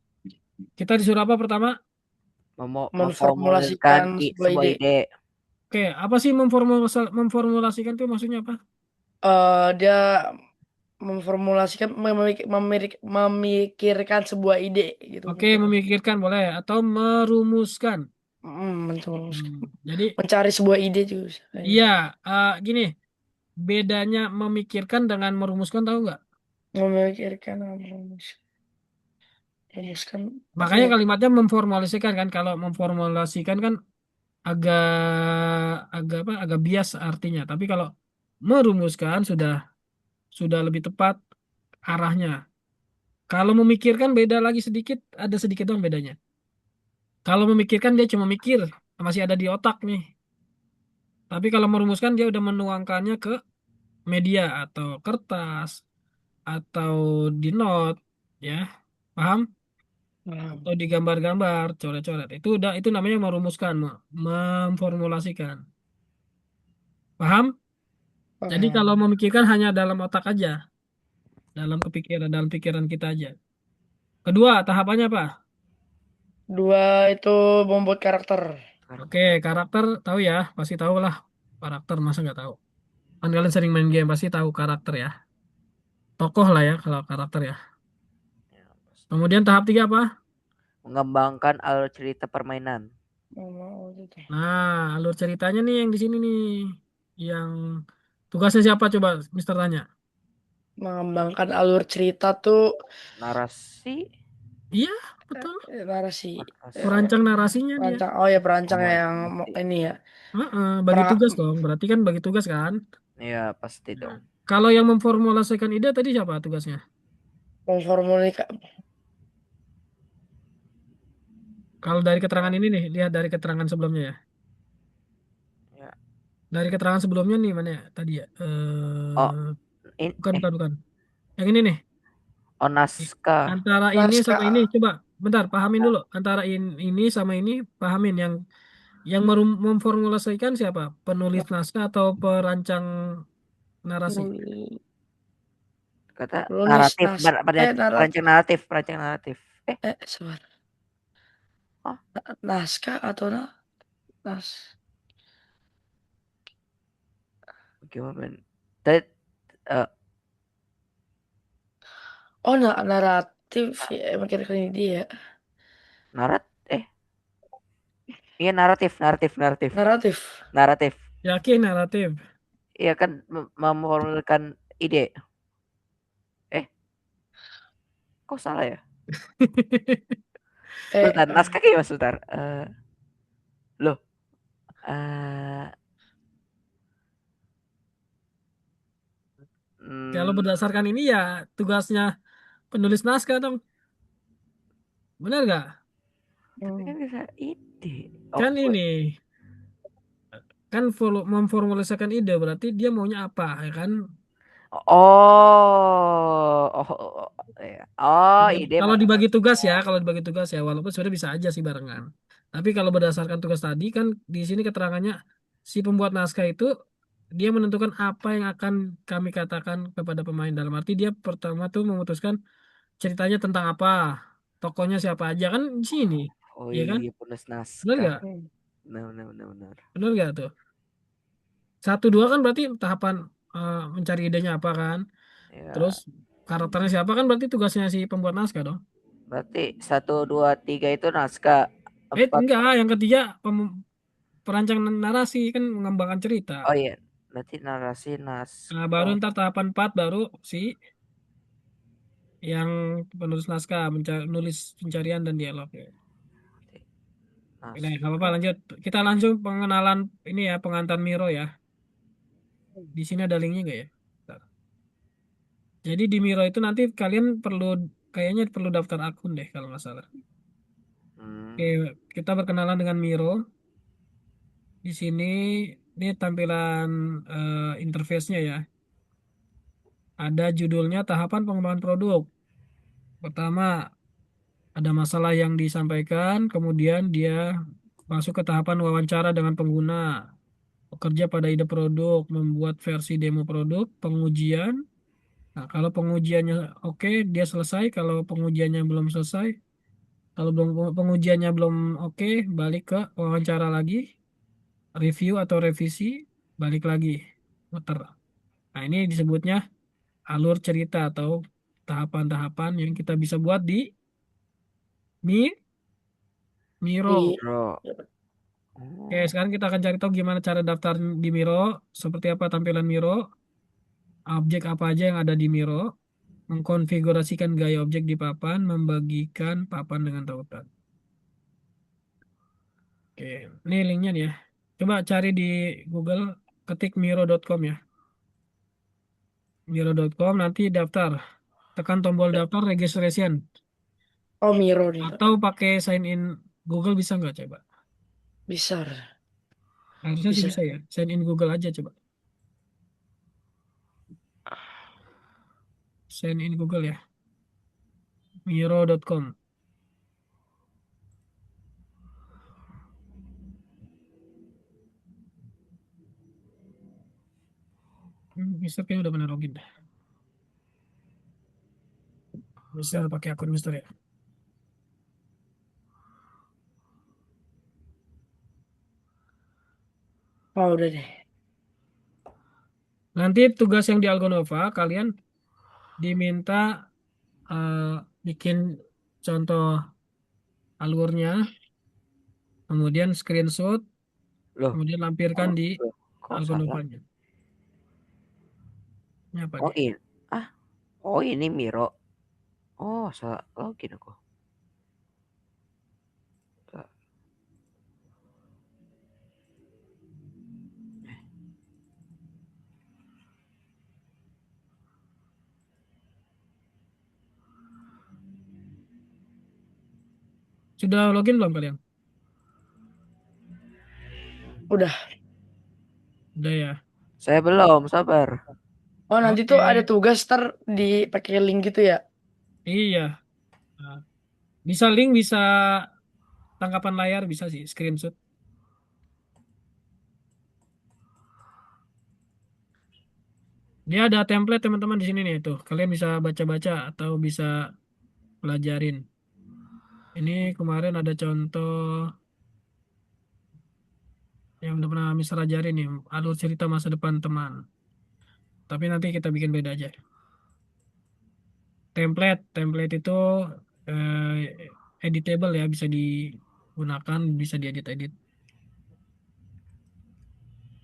Kita disuruh apa pertama? Memformulasikan Memformulasikan sebuah sebuah ide. ide. Oke, apa sih memformulasikan itu maksudnya apa? Dia memformulasikan, memikirkan sebuah ide gitu Oke, mungkin. memikirkan boleh atau merumuskan. Jadi Mencari sebuah ide juga bisa kayaknya. iya, gini, bedanya memikirkan dengan merumuskan tahu nggak? Memikirkan, merumuskan apa Makanya ya? kalimatnya memformulasikan kan. Kalau memformulasikan kan agak agak apa? Agak bias artinya. Tapi kalau merumuskan sudah lebih tepat arahnya. Kalau memikirkan beda lagi sedikit, ada sedikit dong bedanya. Kalau memikirkan dia cuma mikir, masih ada di otak nih. Tapi kalau merumuskan dia udah menuangkannya ke media atau kertas atau di note, ya, paham? Paham, Atau di gambar-gambar, coret-coret. Itu namanya merumuskan, memformulasikan. Paham? Jadi kalau paham. memikirkan hanya dalam otak aja, dalam pikiran kita aja. Kedua, tahapannya apa? Dua itu membuat karakter. Oke, karakter tahu ya, pasti tahu lah. Karakter masa nggak tahu? Kan kalian sering main game pasti tahu karakter ya. Tokoh lah ya kalau karakter ya. Kemudian tahap tiga apa? Mengembangkan alur cerita permainan. Oh, gitu. Nah, alur ceritanya nih yang di sini nih. Yang tugasnya siapa coba Mister tanya? Mengembangkan alur cerita tuh Narasi. Iya, betul. narasi, Narasi. eh, Perancang narasinya dia. perancang. Oh ya, perancang Oh, yang narasi. ini ya. Heeh, bagi Perang, tugas dong. Berarti kan bagi tugas kan. Iya, pasti Nah, dong. kalau yang memformulasikan ide tadi siapa tugasnya? memformulasikan, Kalau dari keterangan ini nih, lihat dari keterangan sebelumnya ya. Ya. Dari keterangan sebelumnya nih mana ya tadi ya? Oh, Bukan, bukan, bukan. Yang ini nih. oh naskah. Antara ini sama ini naskah. coba. bentar, pahamin dulu antara ini sama ini, pahamin yang memformulasikan siapa? Penulis naskah atau perancang narasi? Nulis, Kata nulis naratif, nas, narat, perancang naratif, perancang naratif. sebentar. Oh, Naskah atau nas? gimana men? Tadi eh, Oh, naratif ya, emang kira-kira ini dia. narat, iya naratif, naratif, naratif, Naratif. naratif. Yakin naratif. Iya kan memformulkan ide. Eh, kok salah ya? Eh, Sultan, naskah kayak mas Sultan. Loh, eh, Kalau hmm, berdasarkan ini ya tugasnya penulis naskah dong. Benar gak? tapi hmm. kan bisa ide. Oh, Kan ini, kan memformulasikan ide berarti dia maunya apa, ya kan? oh, Dan ide kalau mah. dibagi tugas ya, kalau dibagi tugas ya, walaupun sebenarnya bisa aja sih barengan. Tapi kalau berdasarkan tugas tadi kan di sini keterangannya si pembuat naskah itu dia menentukan apa yang akan kami katakan kepada pemain. Dalam arti dia pertama tuh memutuskan ceritanya tentang apa, tokohnya siapa aja kan di sini, Oh ya kan? iya, penulis Benar naskah. gak? Hmm. Benar, benar, benar, benar. Benar gak tuh? Satu dua kan berarti tahapan mencari idenya apa kan? Terus Ya, karakternya siapa kan berarti tugasnya si pembuat naskah dong. berarti satu, dua, tiga itu naskah. Empat. Enggak, yang ketiga perancang narasi kan mengembangkan cerita. Oh iya, berarti narasi Nah, baru naskah. ntar tahapan 4 baru si yang penulis naskah nulis pencarian dan dialog. Nah, nggak apa-apa Naskah. lanjut. Kita langsung pengenalan ini ya pengantar Miro ya. Di sini ada linknya nggak ya? Bentar. Jadi di Miro itu nanti kalian kayaknya perlu daftar akun deh kalau nggak salah. Oke, Hmm. kita berkenalan dengan Miro. Di sini ini tampilan interface-nya ya. Ada judulnya tahapan pengembangan produk. Pertama, ada masalah yang disampaikan, kemudian dia masuk ke tahapan wawancara dengan pengguna, bekerja pada ide produk, membuat versi demo produk, pengujian. Nah, kalau pengujiannya oke, dia selesai. Kalau pengujiannya belum selesai, kalau belum pengujiannya belum oke, balik ke wawancara lagi, review atau revisi, balik lagi, muter. Nah, ini disebutnya alur cerita atau tahapan-tahapan yang kita bisa buat di Mi Miro. Bro. Oke, Oh, sekarang kita akan cari tahu gimana cara daftar di Miro, seperti apa tampilan Miro, objek apa aja yang ada di Miro, mengkonfigurasikan gaya objek di papan, membagikan papan dengan tautan. Oke, ini linknya nih ya. Coba cari di Google, ketik miro.com ya. Miro.com nanti daftar. Tekan tombol daftar registration. Oh, Miro nih, Kak. Atau pakai sign in Google bisa nggak coba? Bisa. Harusnya sih bisa Bisa. ya. Sign in Google aja coba. Sign in Google ya. Miro.com. Mister kayaknya udah pernah login dah. Mister pakai akun Mister ya. Oh, udah deh. Nanti tugas yang di Algonova kalian diminta eh, bikin contoh alurnya, kemudian screenshot, loh, kemudian lampirkan di loh, kok salah? Algonovanya. Ini apa Oh nih? ini, ah, oh ini Miro. Oh, salah login aku. Sudah login belum kalian? Udah. Udah ya. Saya belum, sabar. Oh, nanti tuh ada Oke. tugas dipakai link gitu ya. Iya. Nah, Bisa link, bisa tangkapan layar, bisa sih screenshot. Dia ada template teman-teman di sini nih tuh. Kalian bisa baca-baca atau bisa pelajarin. Ini kemarin ada contoh yang udah pernah Mister ajarin nih, alur cerita masa depan teman. Tapi nanti kita bikin beda aja. Template itu editable ya, bisa digunakan, bisa diedit-edit.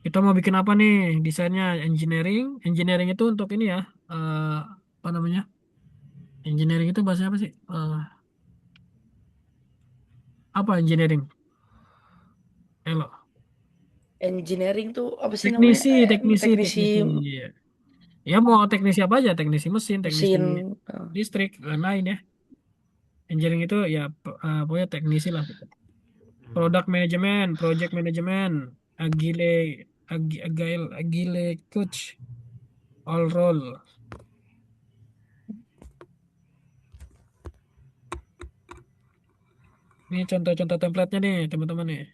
Kita mau bikin apa nih? Desainnya engineering. Engineering itu untuk ini ya, apa namanya? Engineering itu bahasa apa sih? Apa engineering? Elo. Engineering tuh apa sih namanya? Teknisi, teknisi, Teknisi teknisi. Ya mau teknisi apa aja, teknisi mesin, teknisi mesin. listrik, lain-lain ya. Engineering itu ya pokoknya teknisi lah gitu. Product management, project management, agile, agile coach, all role. Ini contoh-contoh template-nya nih, teman-teman nih.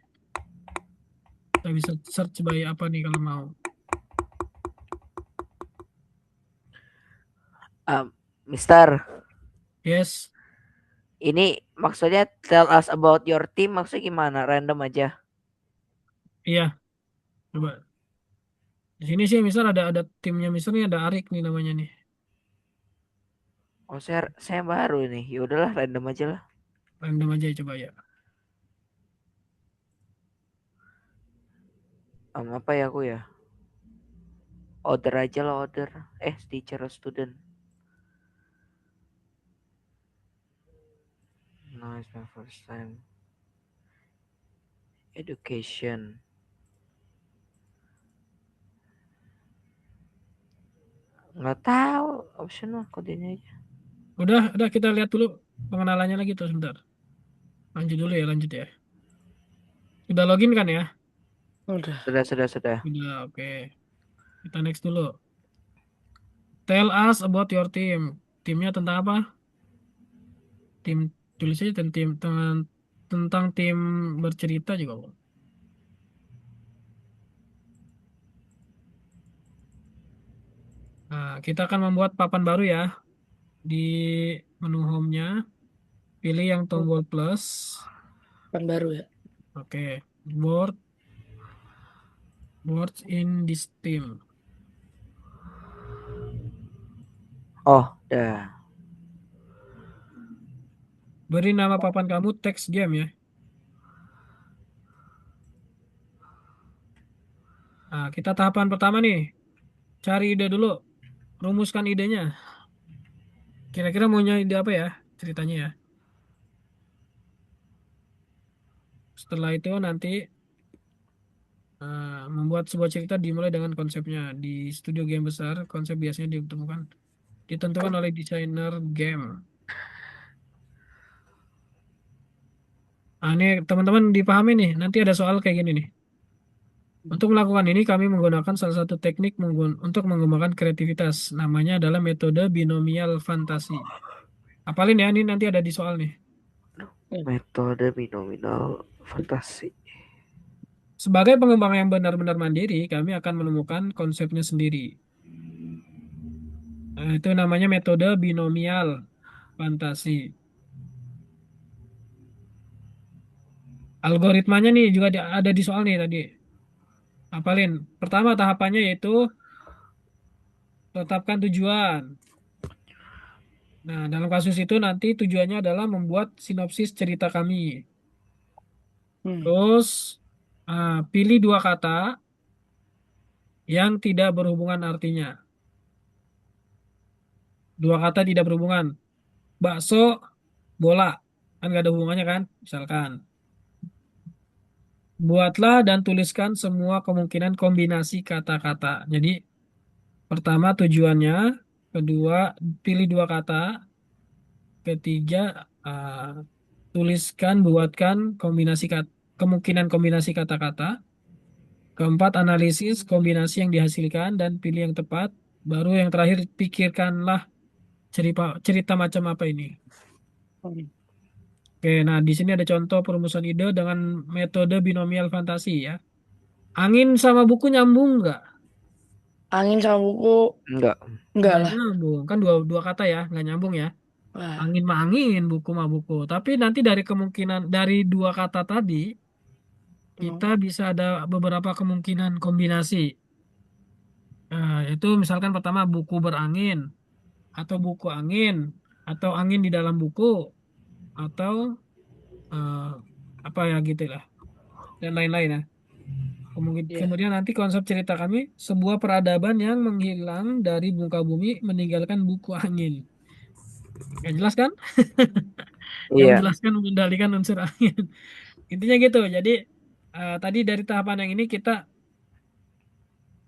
Kita bisa search by apa nih kalau mau. Mister, Yes, ini maksudnya tell us about your team maksudnya gimana? Random aja. iya, coba. Di sini sih misal ada timnya misal nih ada Arik nih namanya nih. Oh, saya baru nih. Ya udahlah, random aja lah. Random aja coba ya. Apa ya aku ya? Order aja lah, order. Teacher or student. No, it's my first time. Education. Nggak tahu. Optional kodenya aja. Udah kita lihat dulu pengenalannya lagi tuh sebentar. Lanjut dulu ya, lanjut ya. Udah login kan ya? Udah. Sudah. Udah, oke. Kita next dulu. Tell us about your team. Timnya tentang apa? Tim tulis aja tentang tim bercerita juga, Bang. Nah, kita akan membuat papan baru ya di menu home-nya. Pilih yang tombol plus. Kan baru ya. Oke, boards in this team. Oh, dah. Beri nama papan kamu text game ya. Nah, kita tahapan pertama nih. Cari ide dulu. Rumuskan idenya. Kira-kira maunya ide apa ya ceritanya ya. Setelah itu nanti membuat sebuah cerita dimulai dengan konsepnya. Di studio game besar, konsep biasanya ditentukan oleh desainer game. Nah, ini teman-teman dipahami nih. Nanti ada soal kayak gini nih. Untuk melakukan ini, kami menggunakan salah satu teknik untuk mengembangkan kreativitas. Namanya adalah metode binomial fantasi. Apalin ya, ini nanti ada di soal nih. Metode binominal fantasi. Sebagai pengembang yang benar-benar mandiri, kami akan menemukan konsepnya sendiri. Nah, itu namanya metode binomial fantasi. Algoritmanya nih juga ada di soal nih tadi. Apalin. Pertama tahapannya yaitu tetapkan tujuan. Nah, dalam kasus itu nanti tujuannya adalah membuat sinopsis cerita kami. Hmm. Terus pilih dua kata yang tidak berhubungan artinya. Dua kata tidak berhubungan. Bakso, bola. Kan gak ada hubungannya kan? Misalkan. Buatlah dan tuliskan semua kemungkinan kombinasi kata-kata. Jadi, pertama tujuannya, kedua pilih dua kata, ketiga buatkan kemungkinan kombinasi kata-kata. Keempat, analisis kombinasi yang dihasilkan dan pilih yang tepat. Baru yang terakhir, pikirkanlah cerita macam apa ini. Hmm. Oke, nah di sini ada contoh perumusan ide dengan metode binomial fantasi ya. Angin sama buku nyambung nggak? Angin sama buku Enggak. enggak Nggak lah. nyambung, kan dua dua kata ya, nggak nyambung ya. Wah, Angin mah angin, buku mah buku. Tapi nanti dari kemungkinan dari dua kata tadi kita hmm, bisa ada beberapa kemungkinan kombinasi. Itu misalkan pertama buku berangin atau buku angin atau angin di dalam buku atau eh, apa ya gitu lah dan lain-lain ya. iya. Kemudian nanti konsep cerita kami sebuah peradaban yang menghilang dari muka bumi meninggalkan buku angin. Gak jelas kan? Yang Iya. menjelaskan mengendalikan unsur angin. Intinya gitu. Jadi tadi dari tahapan yang ini kita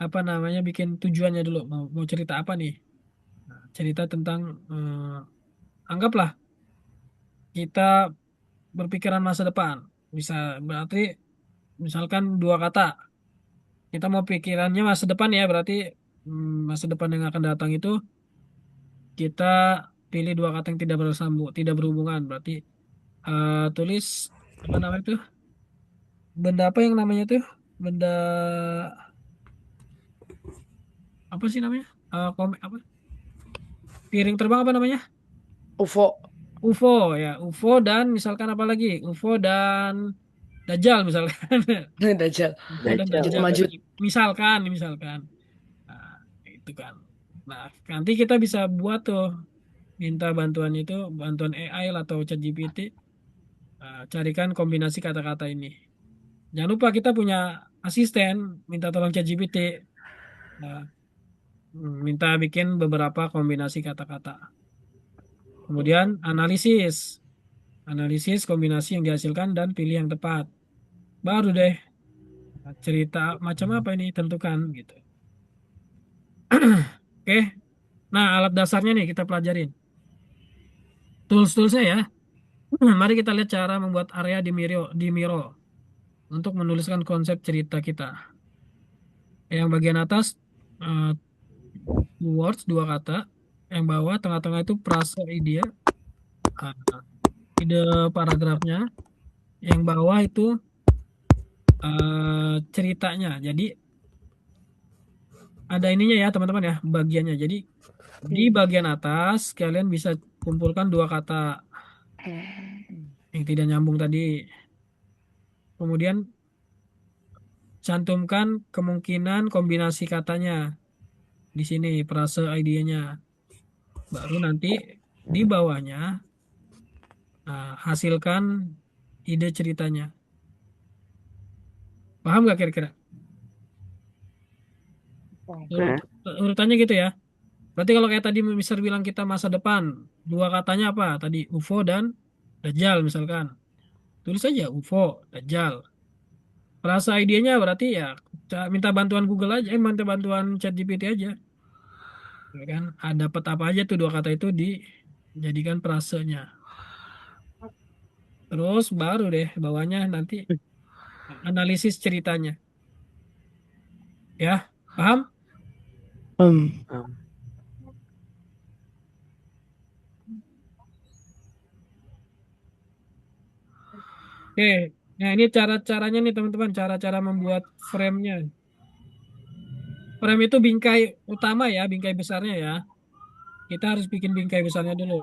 apa namanya bikin tujuannya dulu. Mau cerita apa nih? Nah, cerita tentang anggaplah kita berpikiran masa depan. Bisa berarti misalkan dua kata. Kita mau pikirannya masa depan ya berarti masa depan yang akan datang itu kita pilih dua kata yang tidak bersambung, tidak berhubungan. Berarti tulis apa namanya itu? Benda apa yang namanya tuh? Benda apa sih namanya? Apa? Piring terbang apa namanya? UFO. UFO ya, UFO dan misalkan apa lagi? UFO dan Dajjal misalkan. Dajjal. UFO dan Dajjal. Dajjal. Majud. Misalkan. Nah, itu kan. Nah, nanti kita bisa buat tuh minta bantuan itu, bantuan AI lah atau ChatGPT, carikan kombinasi kata-kata ini. Jangan lupa kita punya asisten, minta tolong ChatGPT, nah, minta bikin beberapa kombinasi kata-kata. Kemudian analisis kombinasi yang dihasilkan dan pilih yang tepat. Baru deh cerita macam apa ini tentukan gitu. Oke, nah alat dasarnya nih kita pelajarin. Tools-toolsnya ya. Mari kita lihat cara membuat area di Miro untuk menuliskan konsep cerita kita. Yang bagian atas eh, words dua kata, yang bawah tengah-tengah itu frase ide, eh, ide paragrafnya, yang bawah itu ceritanya. Jadi ada ininya ya teman-teman ya bagiannya. Jadi di Hmm. bagian atas kalian bisa kumpulkan dua kata yang tidak nyambung tadi. Kemudian cantumkan kemungkinan kombinasi katanya di sini frase idenya. Baru nanti di bawahnya hasilkan ide ceritanya. Paham nggak kira-kira? Urut, Oke. urutannya gitu ya. Berarti kalau kayak tadi Mister bilang kita masa depan, dua katanya apa? Tadi UFO dan Dajjal misalkan. Tulis aja UFO, Dajjal. Frasa idenya berarti ya minta bantuan Google aja, minta bantuan ChatGPT aja. Ya kan? Dapat apa aja tuh dua kata itu dijadikan frasenya. Terus baru deh bawahnya nanti analisis ceritanya. Ya, paham? Hmm. Hmm. Oke. Nah, ini cara-caranya nih teman-teman, cara-cara membuat frame-nya. Frame itu bingkai utama ya, bingkai besarnya ya. Kita harus bikin bingkai besarnya dulu.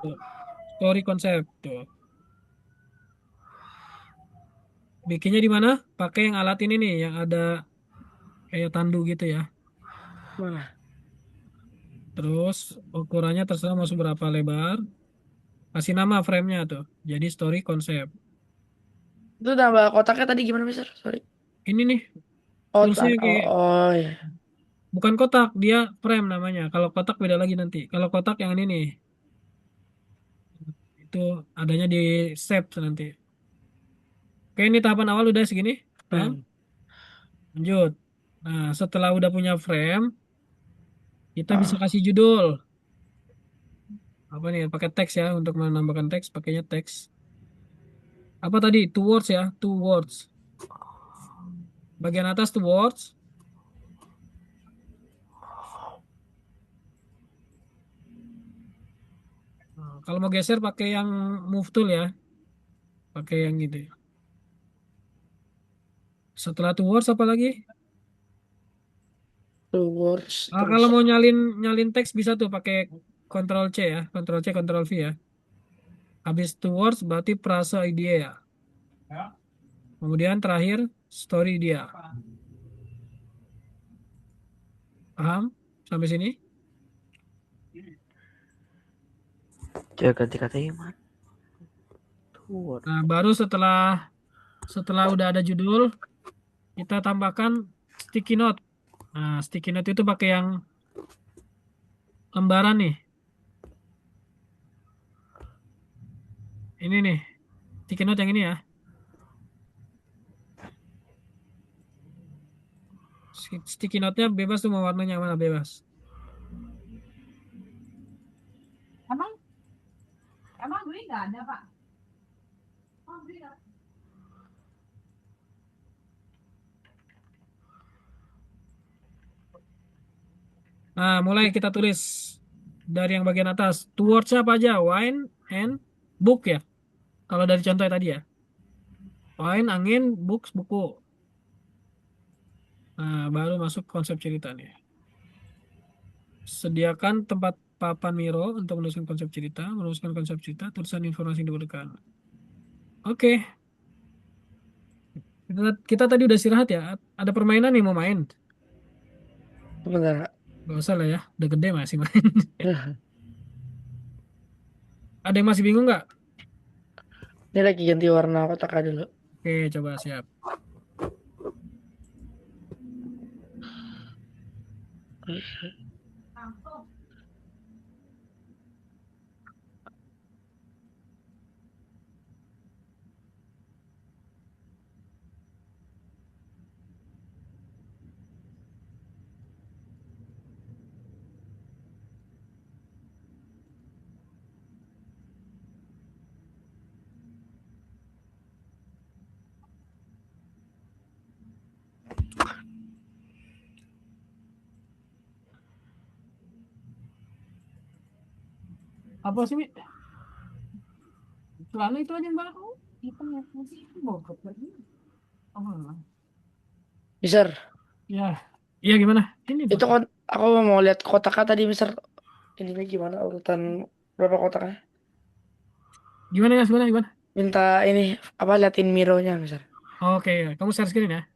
Story konsep tuh. Bikinnya di mana? Pakai yang alat ini nih, yang ada kayak tandu gitu ya. Mana? Terus ukurannya terserah mau seberapa lebar. Kasih nama frame-nya tuh. Jadi story konsep. Itu nambah kotaknya tadi gimana, Mister? Sorry. Ini nih Oh, toolsnya oh, kayak oh ya. bukan kotak, dia frame namanya. Kalau kotak beda lagi nanti. Kalau kotak yang ini nih, itu adanya di shape nanti. Oke, ini tahapan awal udah segini. Paham? Hmm. Lanjut. Nah, setelah udah punya frame, kita bisa Ah. kasih judul. Apa nih? Pakai teks ya untuk menambahkan teks, pakainya teks. Apa tadi? Two words ya, two words. Bagian atas two words. Nah, kalau mau geser pakai yang move tool ya. pakai yang gitu. Setelah towards apa lagi? Towards terus. Kalau mau nyalin nyalin teks bisa tuh pakai Ctrl C ya, Ctrl C, Ctrl V ya. Habis towards berarti prasa idea ya. Kemudian terakhir story dia. Paham sampai sini? Coba ganti kata gimana? Tour. Nah, baru setelah setelah udah ada judul, kita tambahkan sticky note. Nah, sticky note itu pakai yang lembaran nih. Ini nih, sticky note yang ini ya. Sticky note-nya bebas tuh mau warnanya mana bebas. Emang emang beli nggak ada Pak? Oh, beli nggak? Nah, mulai kita tulis dari yang bagian atas. Towards-nya apa aja? Wine and book ya. Kalau dari contoh tadi ya. Wine, angin, books, buku. Nah, baru masuk konsep cerita nih. Sediakan tempat papan Miro untuk menuliskan konsep cerita, menuliskan konsep cerita, tulisan informasi yang dibutuhkan. Oke, kita tadi udah istirahat ya. Ada permainan nih mau main. Sebentar. Gak usah lah ya, udah gede masih main. Ada yang masih bingung nggak? Ini lagi ganti warna kotak dulu. Oke, coba siap. Langsung. Apa sih, Mi? Celana itu aja yang baru. Itu ya sih bogor lagi. Oh, Mister, ya. Iya gimana? Ini itu foto. kan aku mau lihat kotaknya tadi, Mister. Ininya gimana urutan berapa kotaknya? Gimana ya, gimana, gimana? Minta ini apa liatin mironya, Mister. Oke, kamu share screen ya.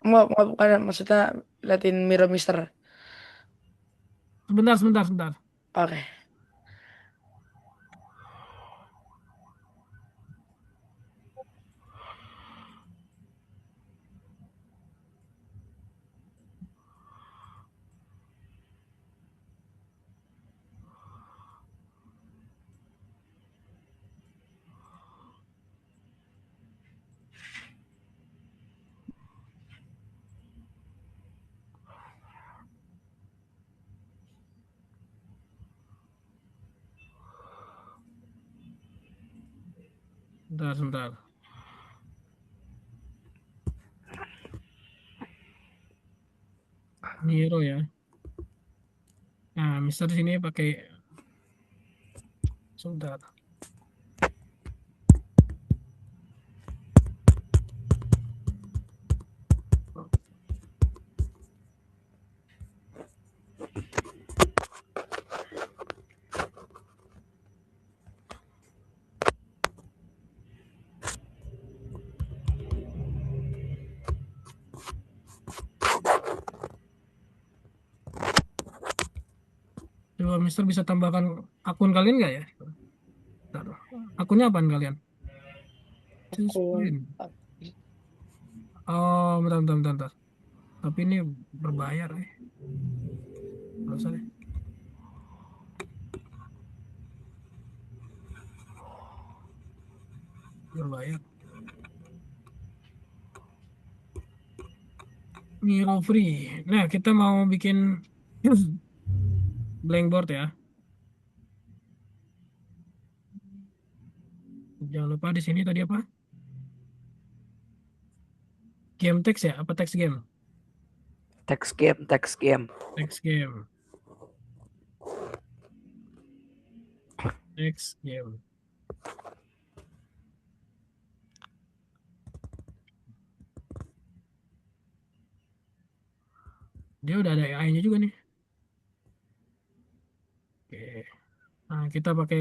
Mau bukan maksudnya liatin miro, Mister. Sebentar, sebentar, sebentar. Oke. Sebentar, sebentar. Niro ya. Nah, Mister di sini pakai sebentar. Coba Mister bisa tambahkan akun kalian nggak ya? Bentar. Akunnya apaan kalian? Choose Akun. screen. Oh, bentar, bentar, bentar, bentar. Tapi ini berbayar ya. Nggak usah deh. Berbayar. Miro free. Nah, kita mau bikin blank board ya. Jangan lupa di sini tadi apa? Game text ya? Apa text game? Text game, text game. Text game. Text game. Dia udah ada AI-nya juga nih. Oke. Nah, kita pakai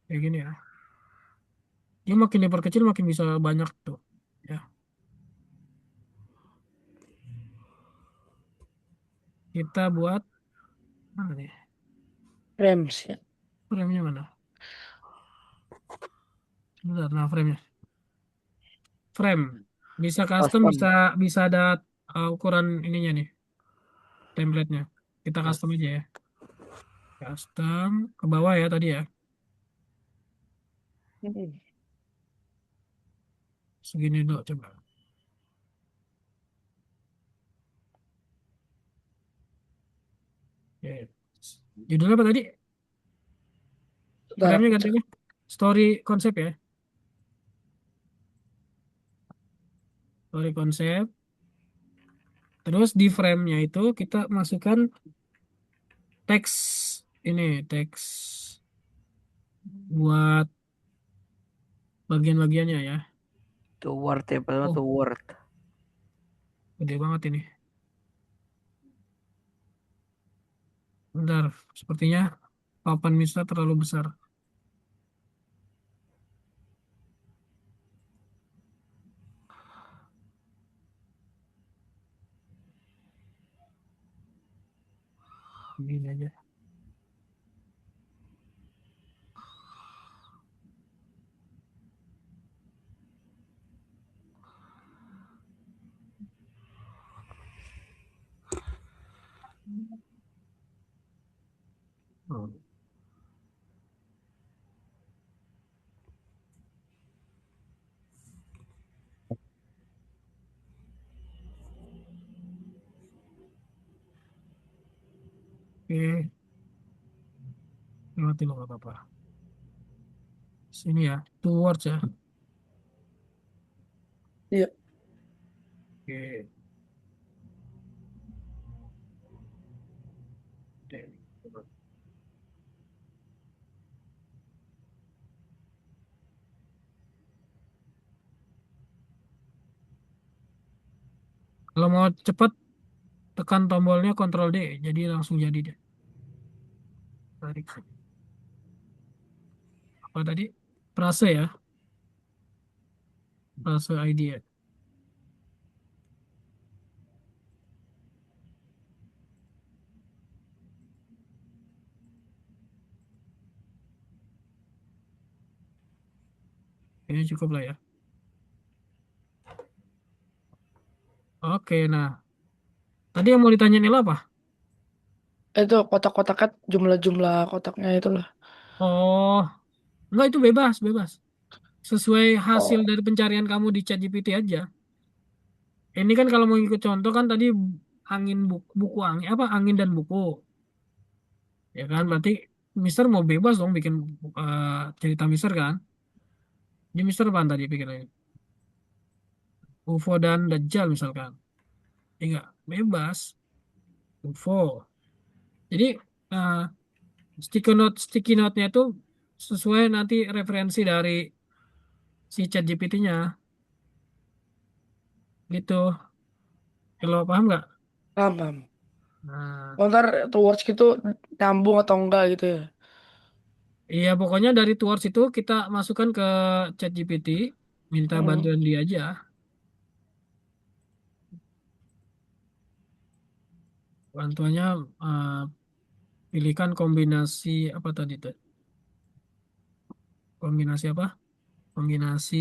kayak gini ya. Dia makin diperkecil makin bisa banyak tuh. Ya, kita buat mana nih? Rems ya. Frame-nya mana? Bentar, nah frame-nya. Frame. Bisa custom, bisa Custom. bisa ada ukuran ininya nih, template-nya. Kita custom aja ya. Custom ke bawah ya tadi ya. Hmm. Segini dulu coba. Oke. Judulnya apa tadi? Bentar, Frame-nya ganti apa? Story konsep ya. Story konsep. Terus di frame-nya itu kita masukkan teks ini, teks buat bagian-bagiannya ya. To word ya, pertama Oh, to word. gede banget ini. Bentar, sepertinya papan Mista terlalu besar. Begini aja. Oh, oke, lewati lo nggak apa-apa. Sini ya, two words ya. iya. Oke. Kalau mau cepat, tekan tombolnya Ctrl D, jadi langsung jadi deh. Tarik. Apa tadi? Prase ya, Prase ID ya. Ini cukup lah ya. Oke, nah. Tadi yang mau ditanyain Ella apa? Itu kotak-kotaknya jumlah-jumlah kotaknya itu loh. Oh, enggak itu bebas, bebas. Sesuai hasil Oh, dari pencarian kamu di ChatGPT aja. Ini kan kalau mau ikut contoh kan tadi angin buku, buku angin apa angin dan buku, ya kan? Berarti Mister mau bebas dong bikin cerita Mister kan? Jadi Mister apa tadi pikirannya? UFO dan Dajjal misalkan. Enggak, bebas. UFO. Jadi eh, sticky note-nya itu sesuai nanti referensi dari si ChatGPT-nya gitu. Kalau paham nggak? paham, paham. Nah, Oh, ntar towards gitu nyambung atau enggak gitu ya. iya pokoknya dari towards itu kita masukkan ke ChatGPT, minta Hmm. bantuan dia aja. Bantuannya eh, pilihkan kombinasi apa tadi tuh? Kombinasi apa? Kombinasi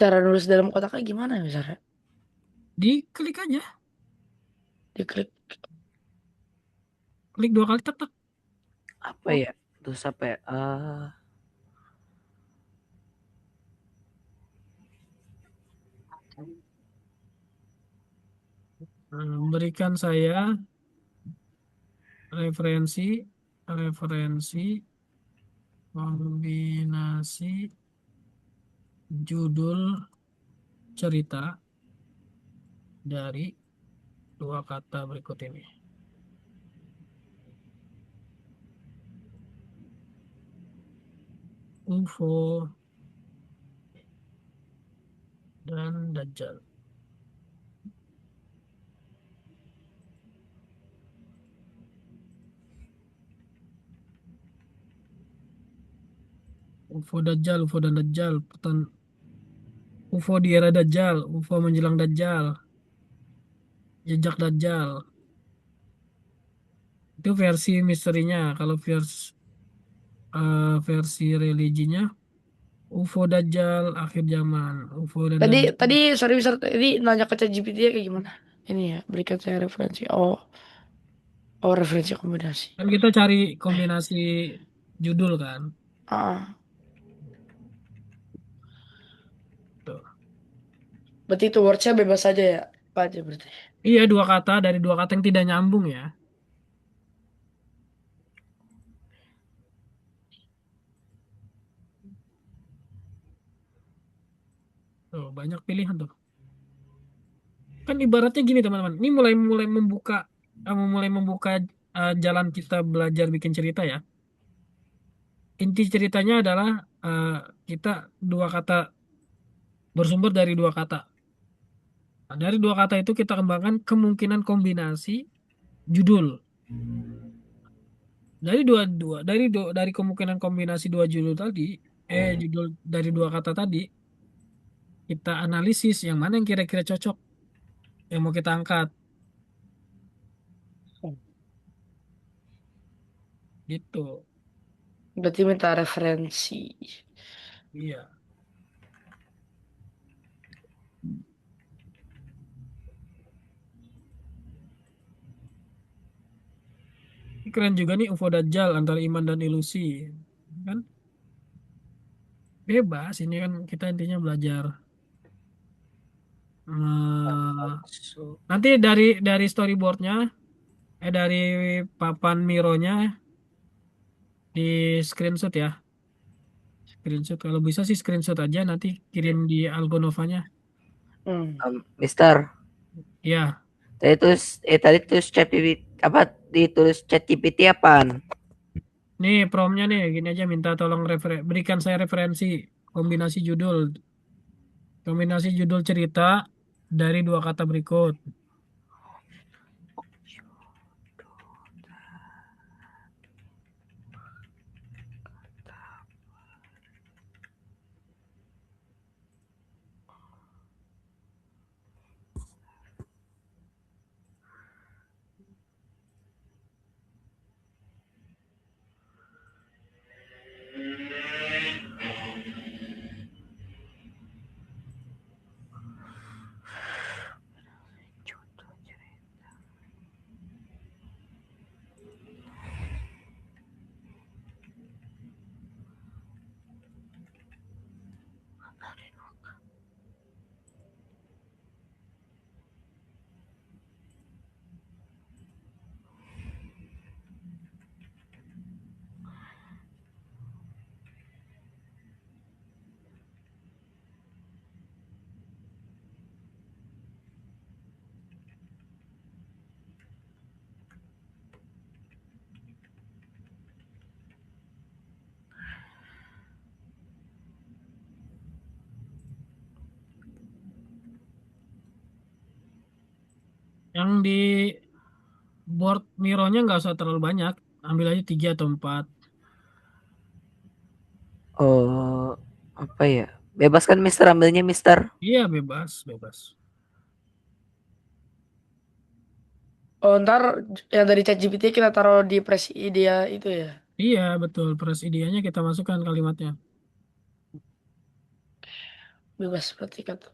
Cara nulis dalam kotaknya gimana ya misalnya? diklik aja, Diklik. klik dua kali tek tek. Apa ya? Terus apa ya? Berikan saya referensi referensi kombinasi judul cerita dari dua kata berikut ini. UFO dan Dajjal. UFO Dajjal, UFO dan Dajjal, UFO di era Dajjal, UFO menjelang Dajjal, jejak Dajjal. Itu versi misterinya. Kalau versi religinya, UFO Dajjal akhir zaman, UFO dan Tadi Dajjal. tadi sorry Mister, tadi nanya ke ChatGPT ya kayak gimana? Ini ya, berikan saya referensi. Oh, referensi kombinasi. Kan kita cari kombinasi judul kan. Ah, Tuh. berarti itu wordsnya bebas saja ya, apa aja berarti? Iya, dua kata dari dua kata yang tidak nyambung ya. Tuh, banyak pilihan tuh. Kan ibaratnya gini teman-teman. Ini mulai mulai membuka mulai membuka jalan kita belajar bikin cerita ya. Inti ceritanya adalah eh, kita dua kata bersumber dari dua kata. Nah, dari dua kata itu kita kembangkan kemungkinan kombinasi judul. Dari kemungkinan kombinasi dua judul tadi, judul dari dua kata tadi, kita analisis yang mana yang kira-kira cocok yang mau kita angkat gitu. Berarti minta referensi. Iya. Ini keren juga nih UFO Dajjal antara iman dan ilusi. Kan bebas ini kan kita intinya belajar. Eh, nanti dari storyboardnya, dari papan Mironya di screenshot ya. Screenshot kalau bisa sih screenshot aja nanti kirim di Algonovanya. Hmm. Mister, Ya, tadi tulis chat apa ditulis chat GPT apaan? nih promnya nih gini aja minta tolong berikan saya referensi kombinasi judul. Kombinasi judul cerita dari dua kata berikut. Yang di board Mironya nggak usah terlalu banyak. Ambil aja tiga atau empat. Oh, apa ya? Bebaskan Mister, ambilnya Mister. Iya bebas, bebas. Oh, ntar yang dari ChatGPT kita taruh di press idea itu ya. Iya betul. Terus idenya kita masukkan kalimatnya. Bebas berarti kata.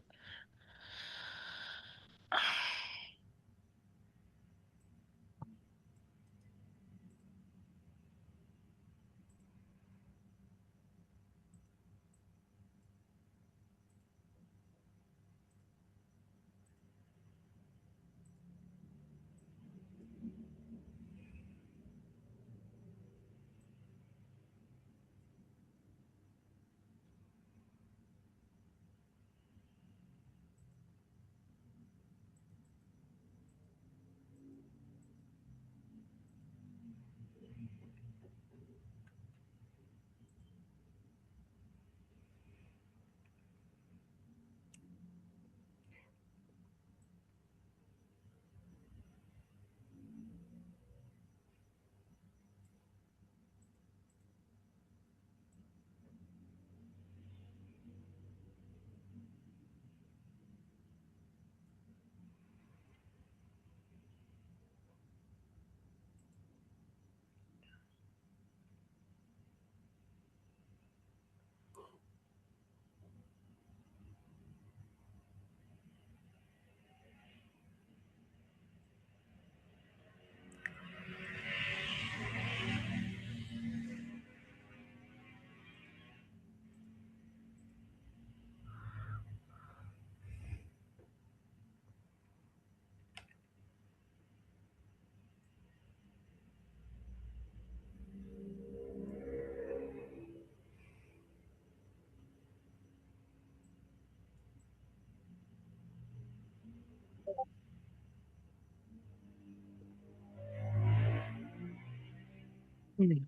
Hmm.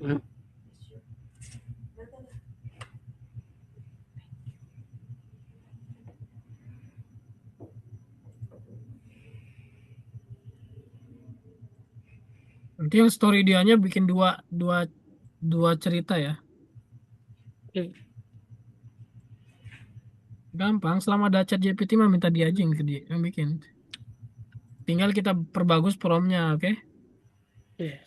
Hmm. Nanti yang story dianya bikin dua dua dua cerita ya. Hmm. Gampang, selama ada chat GPT mah minta dia aja yang bikin. Tinggal kita perbagus promnya, oke? Iya.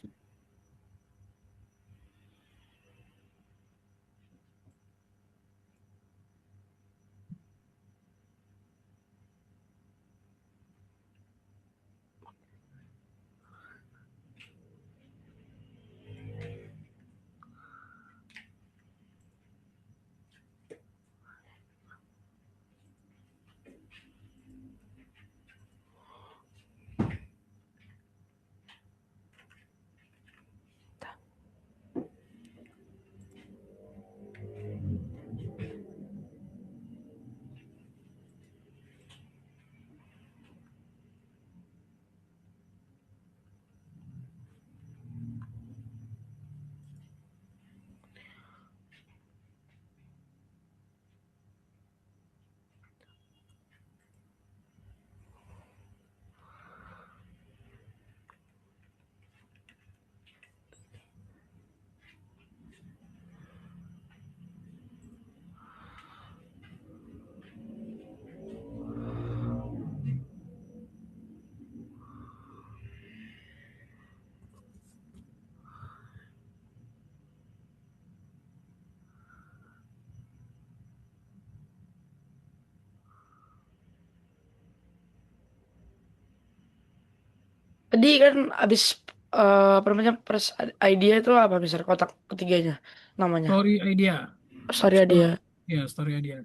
Tadi kan abis apa namanya press idea itu apa misalnya kotak ketiganya namanya. Story idea. Sorry Story, dia. ya, story idea.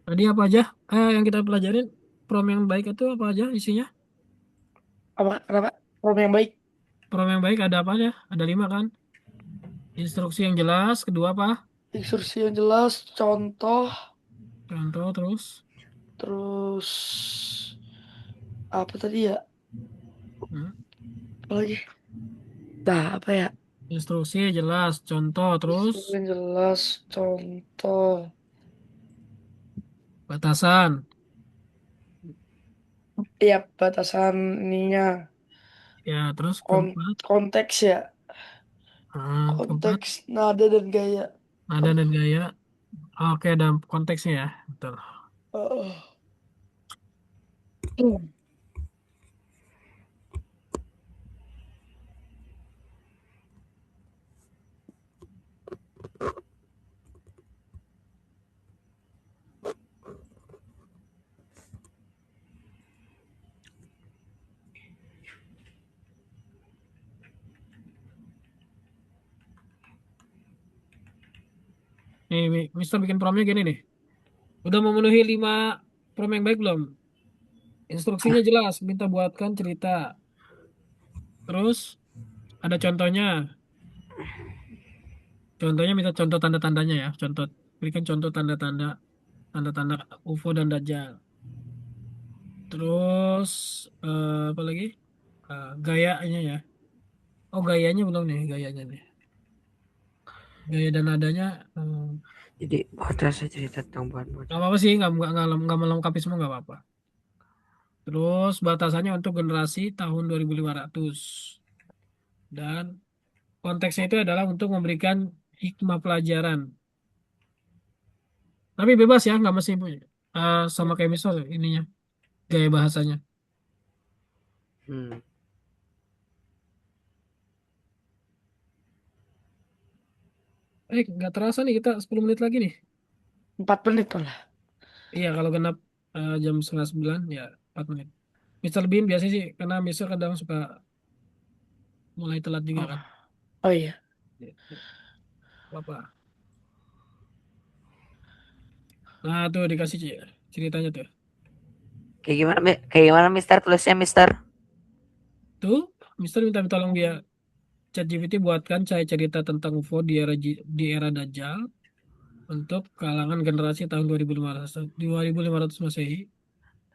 Tadi apa aja yang kita pelajarin? Prom yang baik itu apa aja isinya? Apa kenapa? Problem yang baik. Prom yang baik ada apa aja? Ada 5 kan? Instruksi yang jelas. Kedua apa? Instruksi yang jelas, contoh, Contoh terus. terus apa tadi ya? Hmm. Apa lagi? Nah, apa ya? Instruksi jelas. Contoh terus. Instruksi yang jelas, contoh. Batasan. Ya, batasan ininya. Ya, terus keempat. Konteks ya. Keempat. Konteks, nada dan gaya. Nada dan gaya. Oke, dalam konteksnya ya. Betul. Oh. Nih, Mister bikin promnya gini nih. Udah memenuhi 5 prom yang baik belum? Instruksinya jelas. Minta buatkan cerita. Terus ada contohnya. Contohnya minta contoh tanda-tandanya ya. Contoh berikan contoh tanda-tanda UFO dan Dajjal. Terus apa lagi? Gayanya ya. Oh gayanya belum nih, gayanya nih. Gaya dan nadanya Jadi bocah saya cerita tentang bahan nggak bocah. apa-apa sih, nggak melengkapi semua nggak apa-apa. Terus batasannya untuk generasi tahun 2500 dan konteksnya itu adalah untuk memberikan hikmah pelajaran. Tapi bebas ya, nggak mesti punya. Sama kayak misal ininya, gaya bahasanya. Hmm. Nggak terasa nih kita 10 menit lagi nih. 4 menit lah. Iya, kalau genap jam setengah 9 ya 4 menit. Mister Bean biasa sih, karena Mister kadang suka mulai telat juga Oh, kan. oh iya. Ya, ya, apa? Nah, tuh dikasih ceritanya tuh. Kayak gimana Mister tulisnya Mister? Tuh, Mister minta tolong dia ChatGPT buatkan saya cerita tentang UFO di era Dajjal untuk kalangan generasi tahun 2500 Masehi.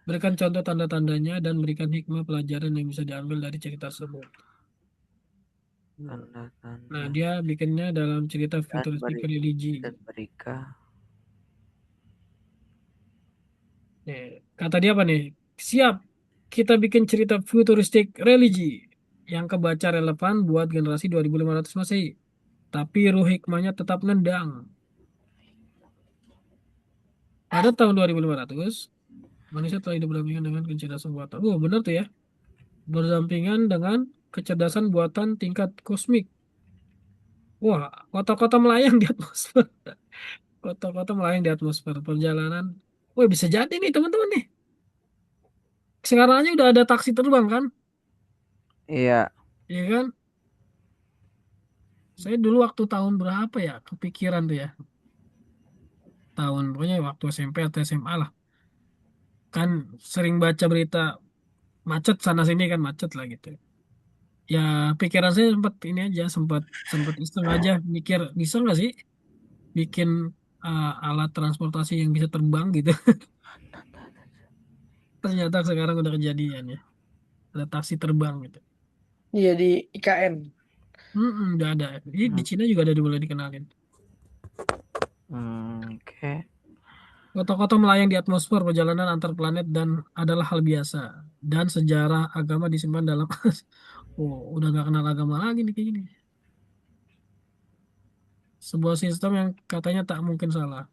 Berikan contoh tanda-tandanya dan berikan hikmah pelajaran yang bisa diambil dari cerita tersebut. Nah, Tanda-tanda dia bikinnya dalam cerita dan futuristik religi. berikan. Nih, kata dia apa nih? Siap, kita bikin cerita futuristik religi yang kebaca relevan buat generasi 2500 Masehi. Tapi ruh hikmahnya tetap nendang. Pada tahun 2500, manusia telah hidup berdampingan dengan kecerdasan buatan. Oh, benar tuh ya. Berdampingan dengan kecerdasan buatan tingkat kosmik. Wah, kota-kota melayang di atmosfer. Kota-kota melayang di atmosfer. Perjalanan. Wah, bisa jadi nih teman-teman nih. Sekarang aja udah ada taksi terbang kan? Iya. Iya kan? Saya dulu waktu tahun berapa ya? Kepikiran tuh ya. Tahun, pokoknya waktu SMP atau SMA lah. Kan sering baca berita macet sana sini kan macet lah gitu. Ya pikiran saya sempat ini aja, sempat sempat iseng aja mikir bisa nggak sih bikin alat transportasi yang bisa terbang gitu. Ternyata sekarang udah kejadian ya. Ada taksi terbang gitu. Iya di IKN. Udah ada. Di Hmm. Cina juga ada boleh dikenalin. Oke. Kota-kota melayang di atmosfer perjalanan antar planet dan adalah hal biasa. Dan sejarah agama disimpan dalam. Oh, udah gak kenal agama lagi nih kayak gini. Sebuah sistem yang katanya tak mungkin salah.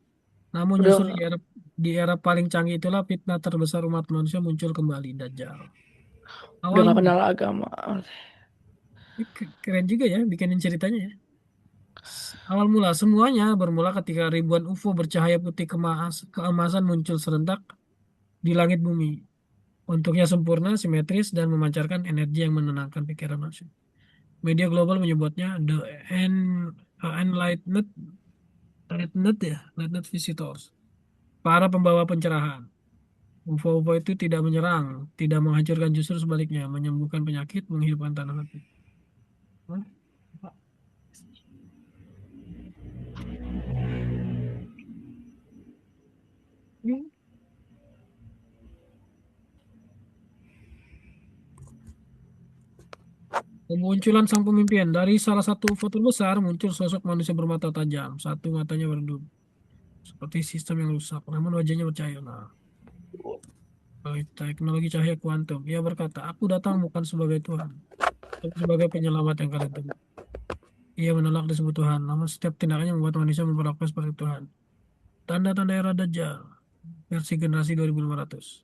Namun justru Udah di era paling canggih itulah fitnah terbesar umat manusia muncul kembali, Dajjal. udah Awal nggak mula, kenal agama. keren juga ya bikinin ceritanya ya. Awal mula semuanya bermula ketika ribuan UFO bercahaya putih keemasan muncul serentak di langit bumi. Bentuknya sempurna, simetris, dan memancarkan energi yang menenangkan pikiran manusia. Media global menyebutnya the enlightened, enlightened ya, enlightened visitors. Para pembawa pencerahan. UFO-UFO itu tidak menyerang, tidak menghancurkan, justru sebaliknya, menyembuhkan penyakit, menghidupkan tanah hati. Hah? Hmm. Kemunculan sang pemimpin. Dari salah satu UFO terbesar muncul sosok manusia bermata tajam. Satu matanya beredut. Seperti sistem yang rusak. Namun wajahnya percaya. Nah, teknologi cahaya kuantum. Ia berkata, aku datang bukan sebagai Tuhan, tapi sebagai penyelamat yang kalian tunggu. Ia menolak disebut Tuhan, namun setiap tindakannya membuat manusia memperlakukan seperti Tuhan. Tanda-tanda era Dajjal. Versi generasi 2500.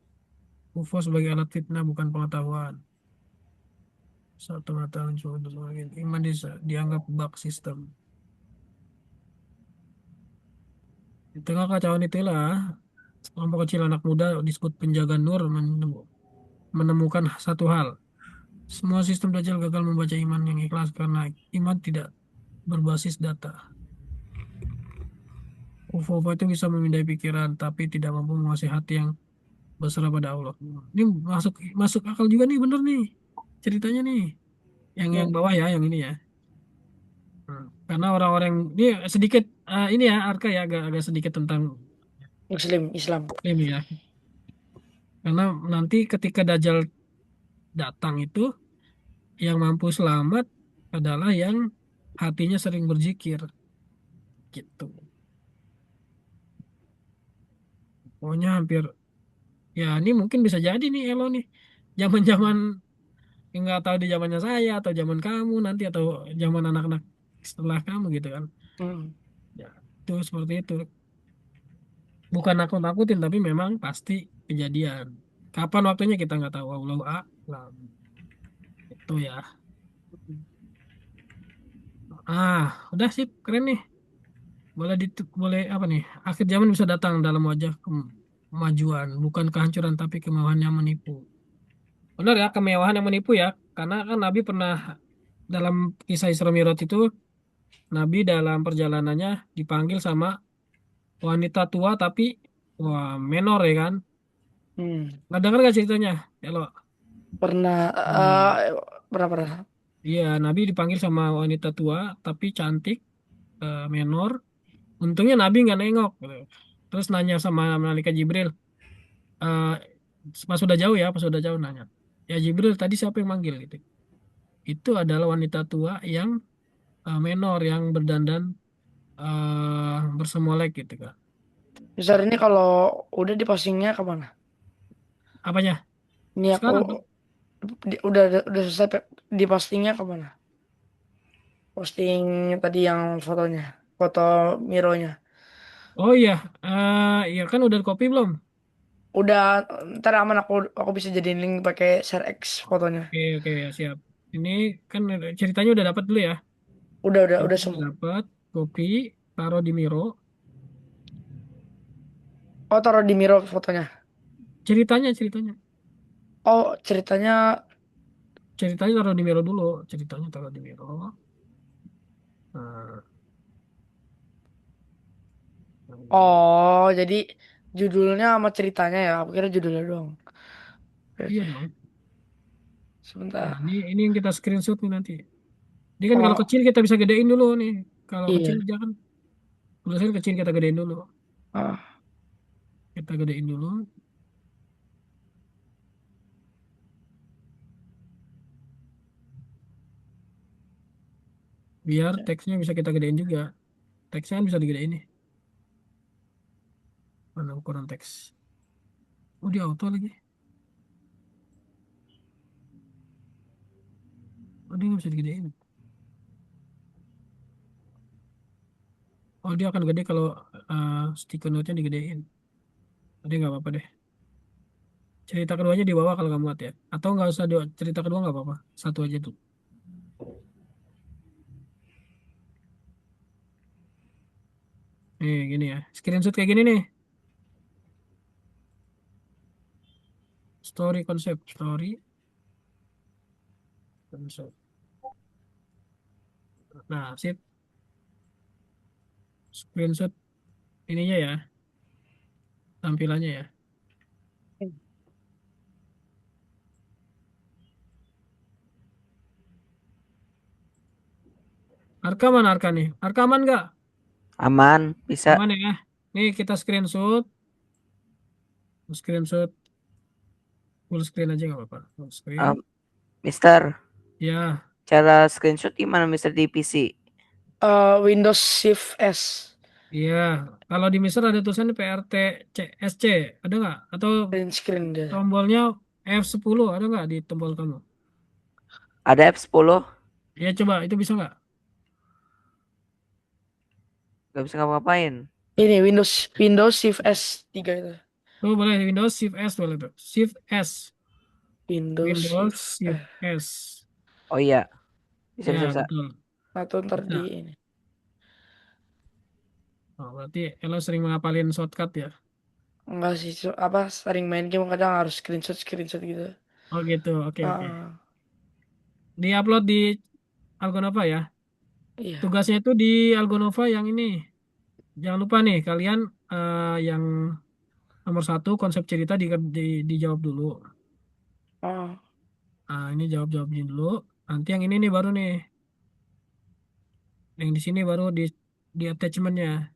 UFO sebagai alat fitnah bukan pengetahuan. Satu mengetahui suatu untuk semakin iman dianggap bug sistem. Di tengah kacauan itulah, kelompok kecil anak muda disebut penjaga Nur menemukan satu hal. Semua sistem Dajjal gagal membaca iman yang ikhlas karena iman tidak berbasis data. UFO itu bisa memindai pikiran, tapi tidak mampu menguasai hati yang berserah pada Allah. Ini masuk masuk akal juga nih, bener nih ceritanya nih. Yang Hmm, bawah ya, yang ini ya. Karena orang-orang ini sedikit ini ya Arka ya agak agak sedikit tentang Muslim Islam. ini ya. Karena nanti ketika Dajjal datang itu yang mampu selamat adalah yang hatinya sering berzikir gitu. Pokoknya hampir ya ini mungkin bisa jadi nih Elo nih zaman-zaman nggak tahu di zamannya saya atau zaman kamu nanti atau zaman anak-anak setelah kamu gitu kan. Hmm. Ya, itu seperti itu. Bukan aku nakutin tapi memang pasti kejadian. Kapan waktunya kita nggak tahu. Wallahu a'lam. Itu ya. Udah sip, keren nih. Boleh apa nih? Akhir zaman bisa datang dalam wajah kemajuan, bukan kehancuran tapi kemewahan yang menipu. Benar ya, kemewahan yang menipu ya. Karena kan Nabi pernah dalam kisah Isra Mi'raj itu, Nabi dalam perjalanannya dipanggil sama wanita tua tapi wah menor ya kan. Hmm. Nggak dengar gak ceritanya? Kalau Pernah, pernah, pernah. iya, Nabi dipanggil sama wanita tua tapi cantik, menor. Untungnya Nabi nggak nengok, gitu. Terus nanya sama malaikat Jibril, eh, pas sudah jauh ya, pas sudah jauh nanya, ya Jibril tadi siapa yang manggil gitu? Itu adalah wanita tua yang menor yang berdandan bersemolek gitu kan. Besar ini kalau udah dipostingnya kemana? Apanya? Ini aku Sekarang tuh. udah selesai dipostingnya kemana? Posting tadi yang fotonya, foto Mironya. Oh iya, iya kan udah copy belum? Udah, ntar aman aku bisa jadiin link pakai share X fotonya. Oke oke ya siap. Ini kan ceritanya udah dapat dulu ya. Udah Ceritanya udah semua. dapat, copy, taruh di Miro. Oh, taruh di Miro fotonya. Ceritanya. Oh, ceritanya. Ceritanya taruh di Miro dulu. Ceritanya taruh di Miro. Nah, Oh, jadi judulnya sama ceritanya ya. Aku kira judulnya doang. Oke, iya oke. dong. Nah, Sebentar. ini yang kita screenshot nih nanti. Ini kan kalau Oh, kecil kita bisa gedein dulu nih. Kalau kecil iya. jangan. Tulisannya kecil kita gedein dulu. Ah, Kita gedein dulu. Biar teksnya bisa kita gedein juga. Teksnya kan bisa digedein nih. Mana ukuran teks? Oh, di auto lagi. Oh, dia nggak bisa digedein. Oh, dia akan gede kalau stiker note-nya digedein. Jadi nggak apa-apa deh. Cerita keduanya di bawah kalau nggak muat ya. Atau nggak usah cerita kedua nggak apa-apa. Satu aja tuh. Nih, gini ya. Screenshot kayak gini nih. Story konsep. Story konsep. Nah, sip. Screenshot ininya ya. Tampilannya ya. Arka mana Arka nih? Arka aman nggak? Aman, bisa. Aman ya. Nih kita screenshot. Screenshot full screen aja nggak apa-apa. Full screen. Um, Mister, Ya, cara screenshot gimana Mister di PC? Windows Shift S. iya. Kalau di Mister ada tulisan PRT CSC. Ada nggak? Atau Print screen dia. tombolnya F10 ada nggak di tombol kamu? Ada F10? Ya coba itu bisa nggak? Gak bisa ngapa-ngapain. Ini Windows Shift S3 itu. Tuh boleh Windows Shift S boleh tuh. Shift S. Windows Windows Shift Shift S. Oh iya, bisa, Ya bisa. betul. Nah, tuh ntar di Bisa. ini. Oh, berarti Elo sering ngapalin shortcut ya? Enggak sih, apa sering main game kadang harus screenshot gitu. Oh gitu. Oke oke. Ah, Di-upload di Algonova ya. iya. Tugasnya itu di Algonova yang ini. Jangan lupa nih kalian yang nomor satu konsep cerita dijawab dulu. Oh, Ini jawabnya dulu. Nanti yang ini nih baru nih. Yang di sini baru di attachmentnya.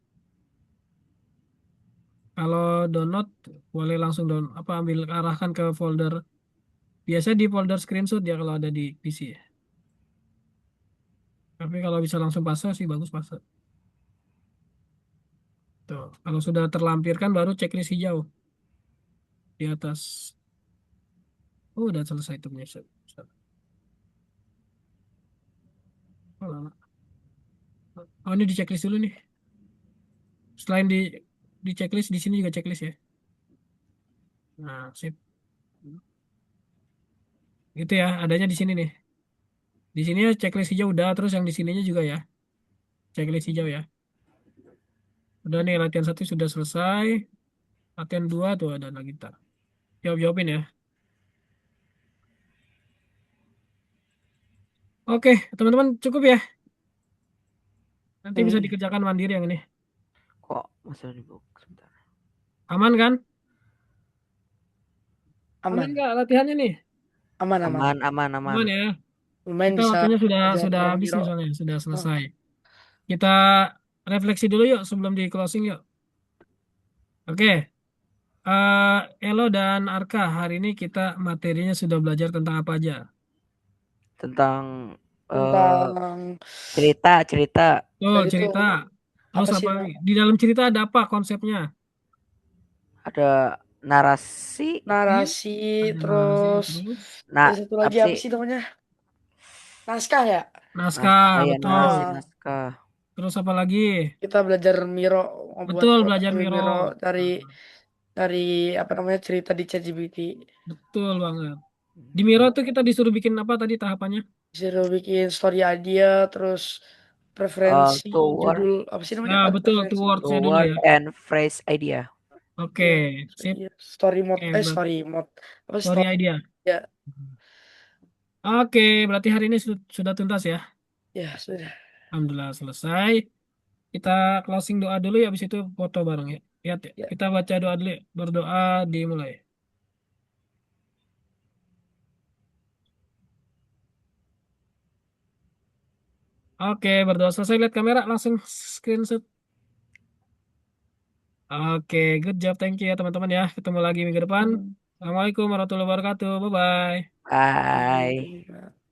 Kalau download boleh langsung apa ambil arahkan ke folder. Biasa di folder screenshot ya kalau ada di PC. Tapi kalau bisa langsung fase sih bagus fase. Tuh, kalau sudah terlampirkan baru checklist hijau di atas. Oh, udah selesai tuh punya set. Set. Oh, lama. Oh, ini di checklist dulu nih. Selain di checklist, di sini juga checklist ya. Nah, sip. Gitu ya, adanya di sini nih. Di sini ya checklist hijau udah, terus yang di sininya juga ya. Checklist hijau ya. Udah nih latihan satu sudah selesai. Latihan dua tuh ada lagi ntar. Jawab-jawabin ya. Oke, teman-teman cukup ya. Nanti bisa Hmm, dikerjakan mandiri yang ini. Kok masih di book sebentar. Aman kan? Aman aman, nggak latihannya nih? aman, aman. Aman, aman, aman. Aman ya. Lumayan Kita bisa waktunya sudah belajar sudah bareng habis Miro. nih soalnya, sudah Oh, selesai. Kita refleksi dulu yuk sebelum di closing yuk. Oke, Elo dan Arka, hari ini kita materinya sudah belajar tentang apa aja? Tentang eh tentang cerita-cerita. Tuh, tadi tuh cerita. Terus apa sih apa Nak? lagi? Di dalam cerita ada apa konsepnya? Ada narasi. Narasi, Ada narasi, terus terus Nah, ada satu apa lagi apa sih? sih namanya? Naskah ya? Naskah, naskah, ya, betul. narasi Ah, naskah. Terus apa lagi? kita belajar Miro, membuat Betul, kotak belajar Miro. Miro dari Nah, dari apa namanya cerita di ChatGPT. betul banget. Di Miro tuh kita disuruh bikin apa tadi tahapannya? Disuruh bikin story idea, terus preferensi Toward judul apa sih namanya? Nah, Ada betul, preferensi. towards-nya dulu toward ya. and phrase idea. Oke, Iya, sip. iya. Story mode, Oke, story mode apa story story idea. ya? Oke, berarti hari ini sudah tuntas ya. Ya sudah. Alhamdulillah selesai. Kita closing doa dulu ya, habis itu foto bareng ya. Lihat ya. Ya. Kita baca doa dulu ya. Berdoa dimulai. Oke, berdoa selesai. Lihat kamera, langsung screenshot. Oke, good job. Thank you ya teman-teman ya. Ketemu lagi minggu depan. Hmm. Assalamualaikum warahmatullahi wabarakatuh. Bye-bye. Bye.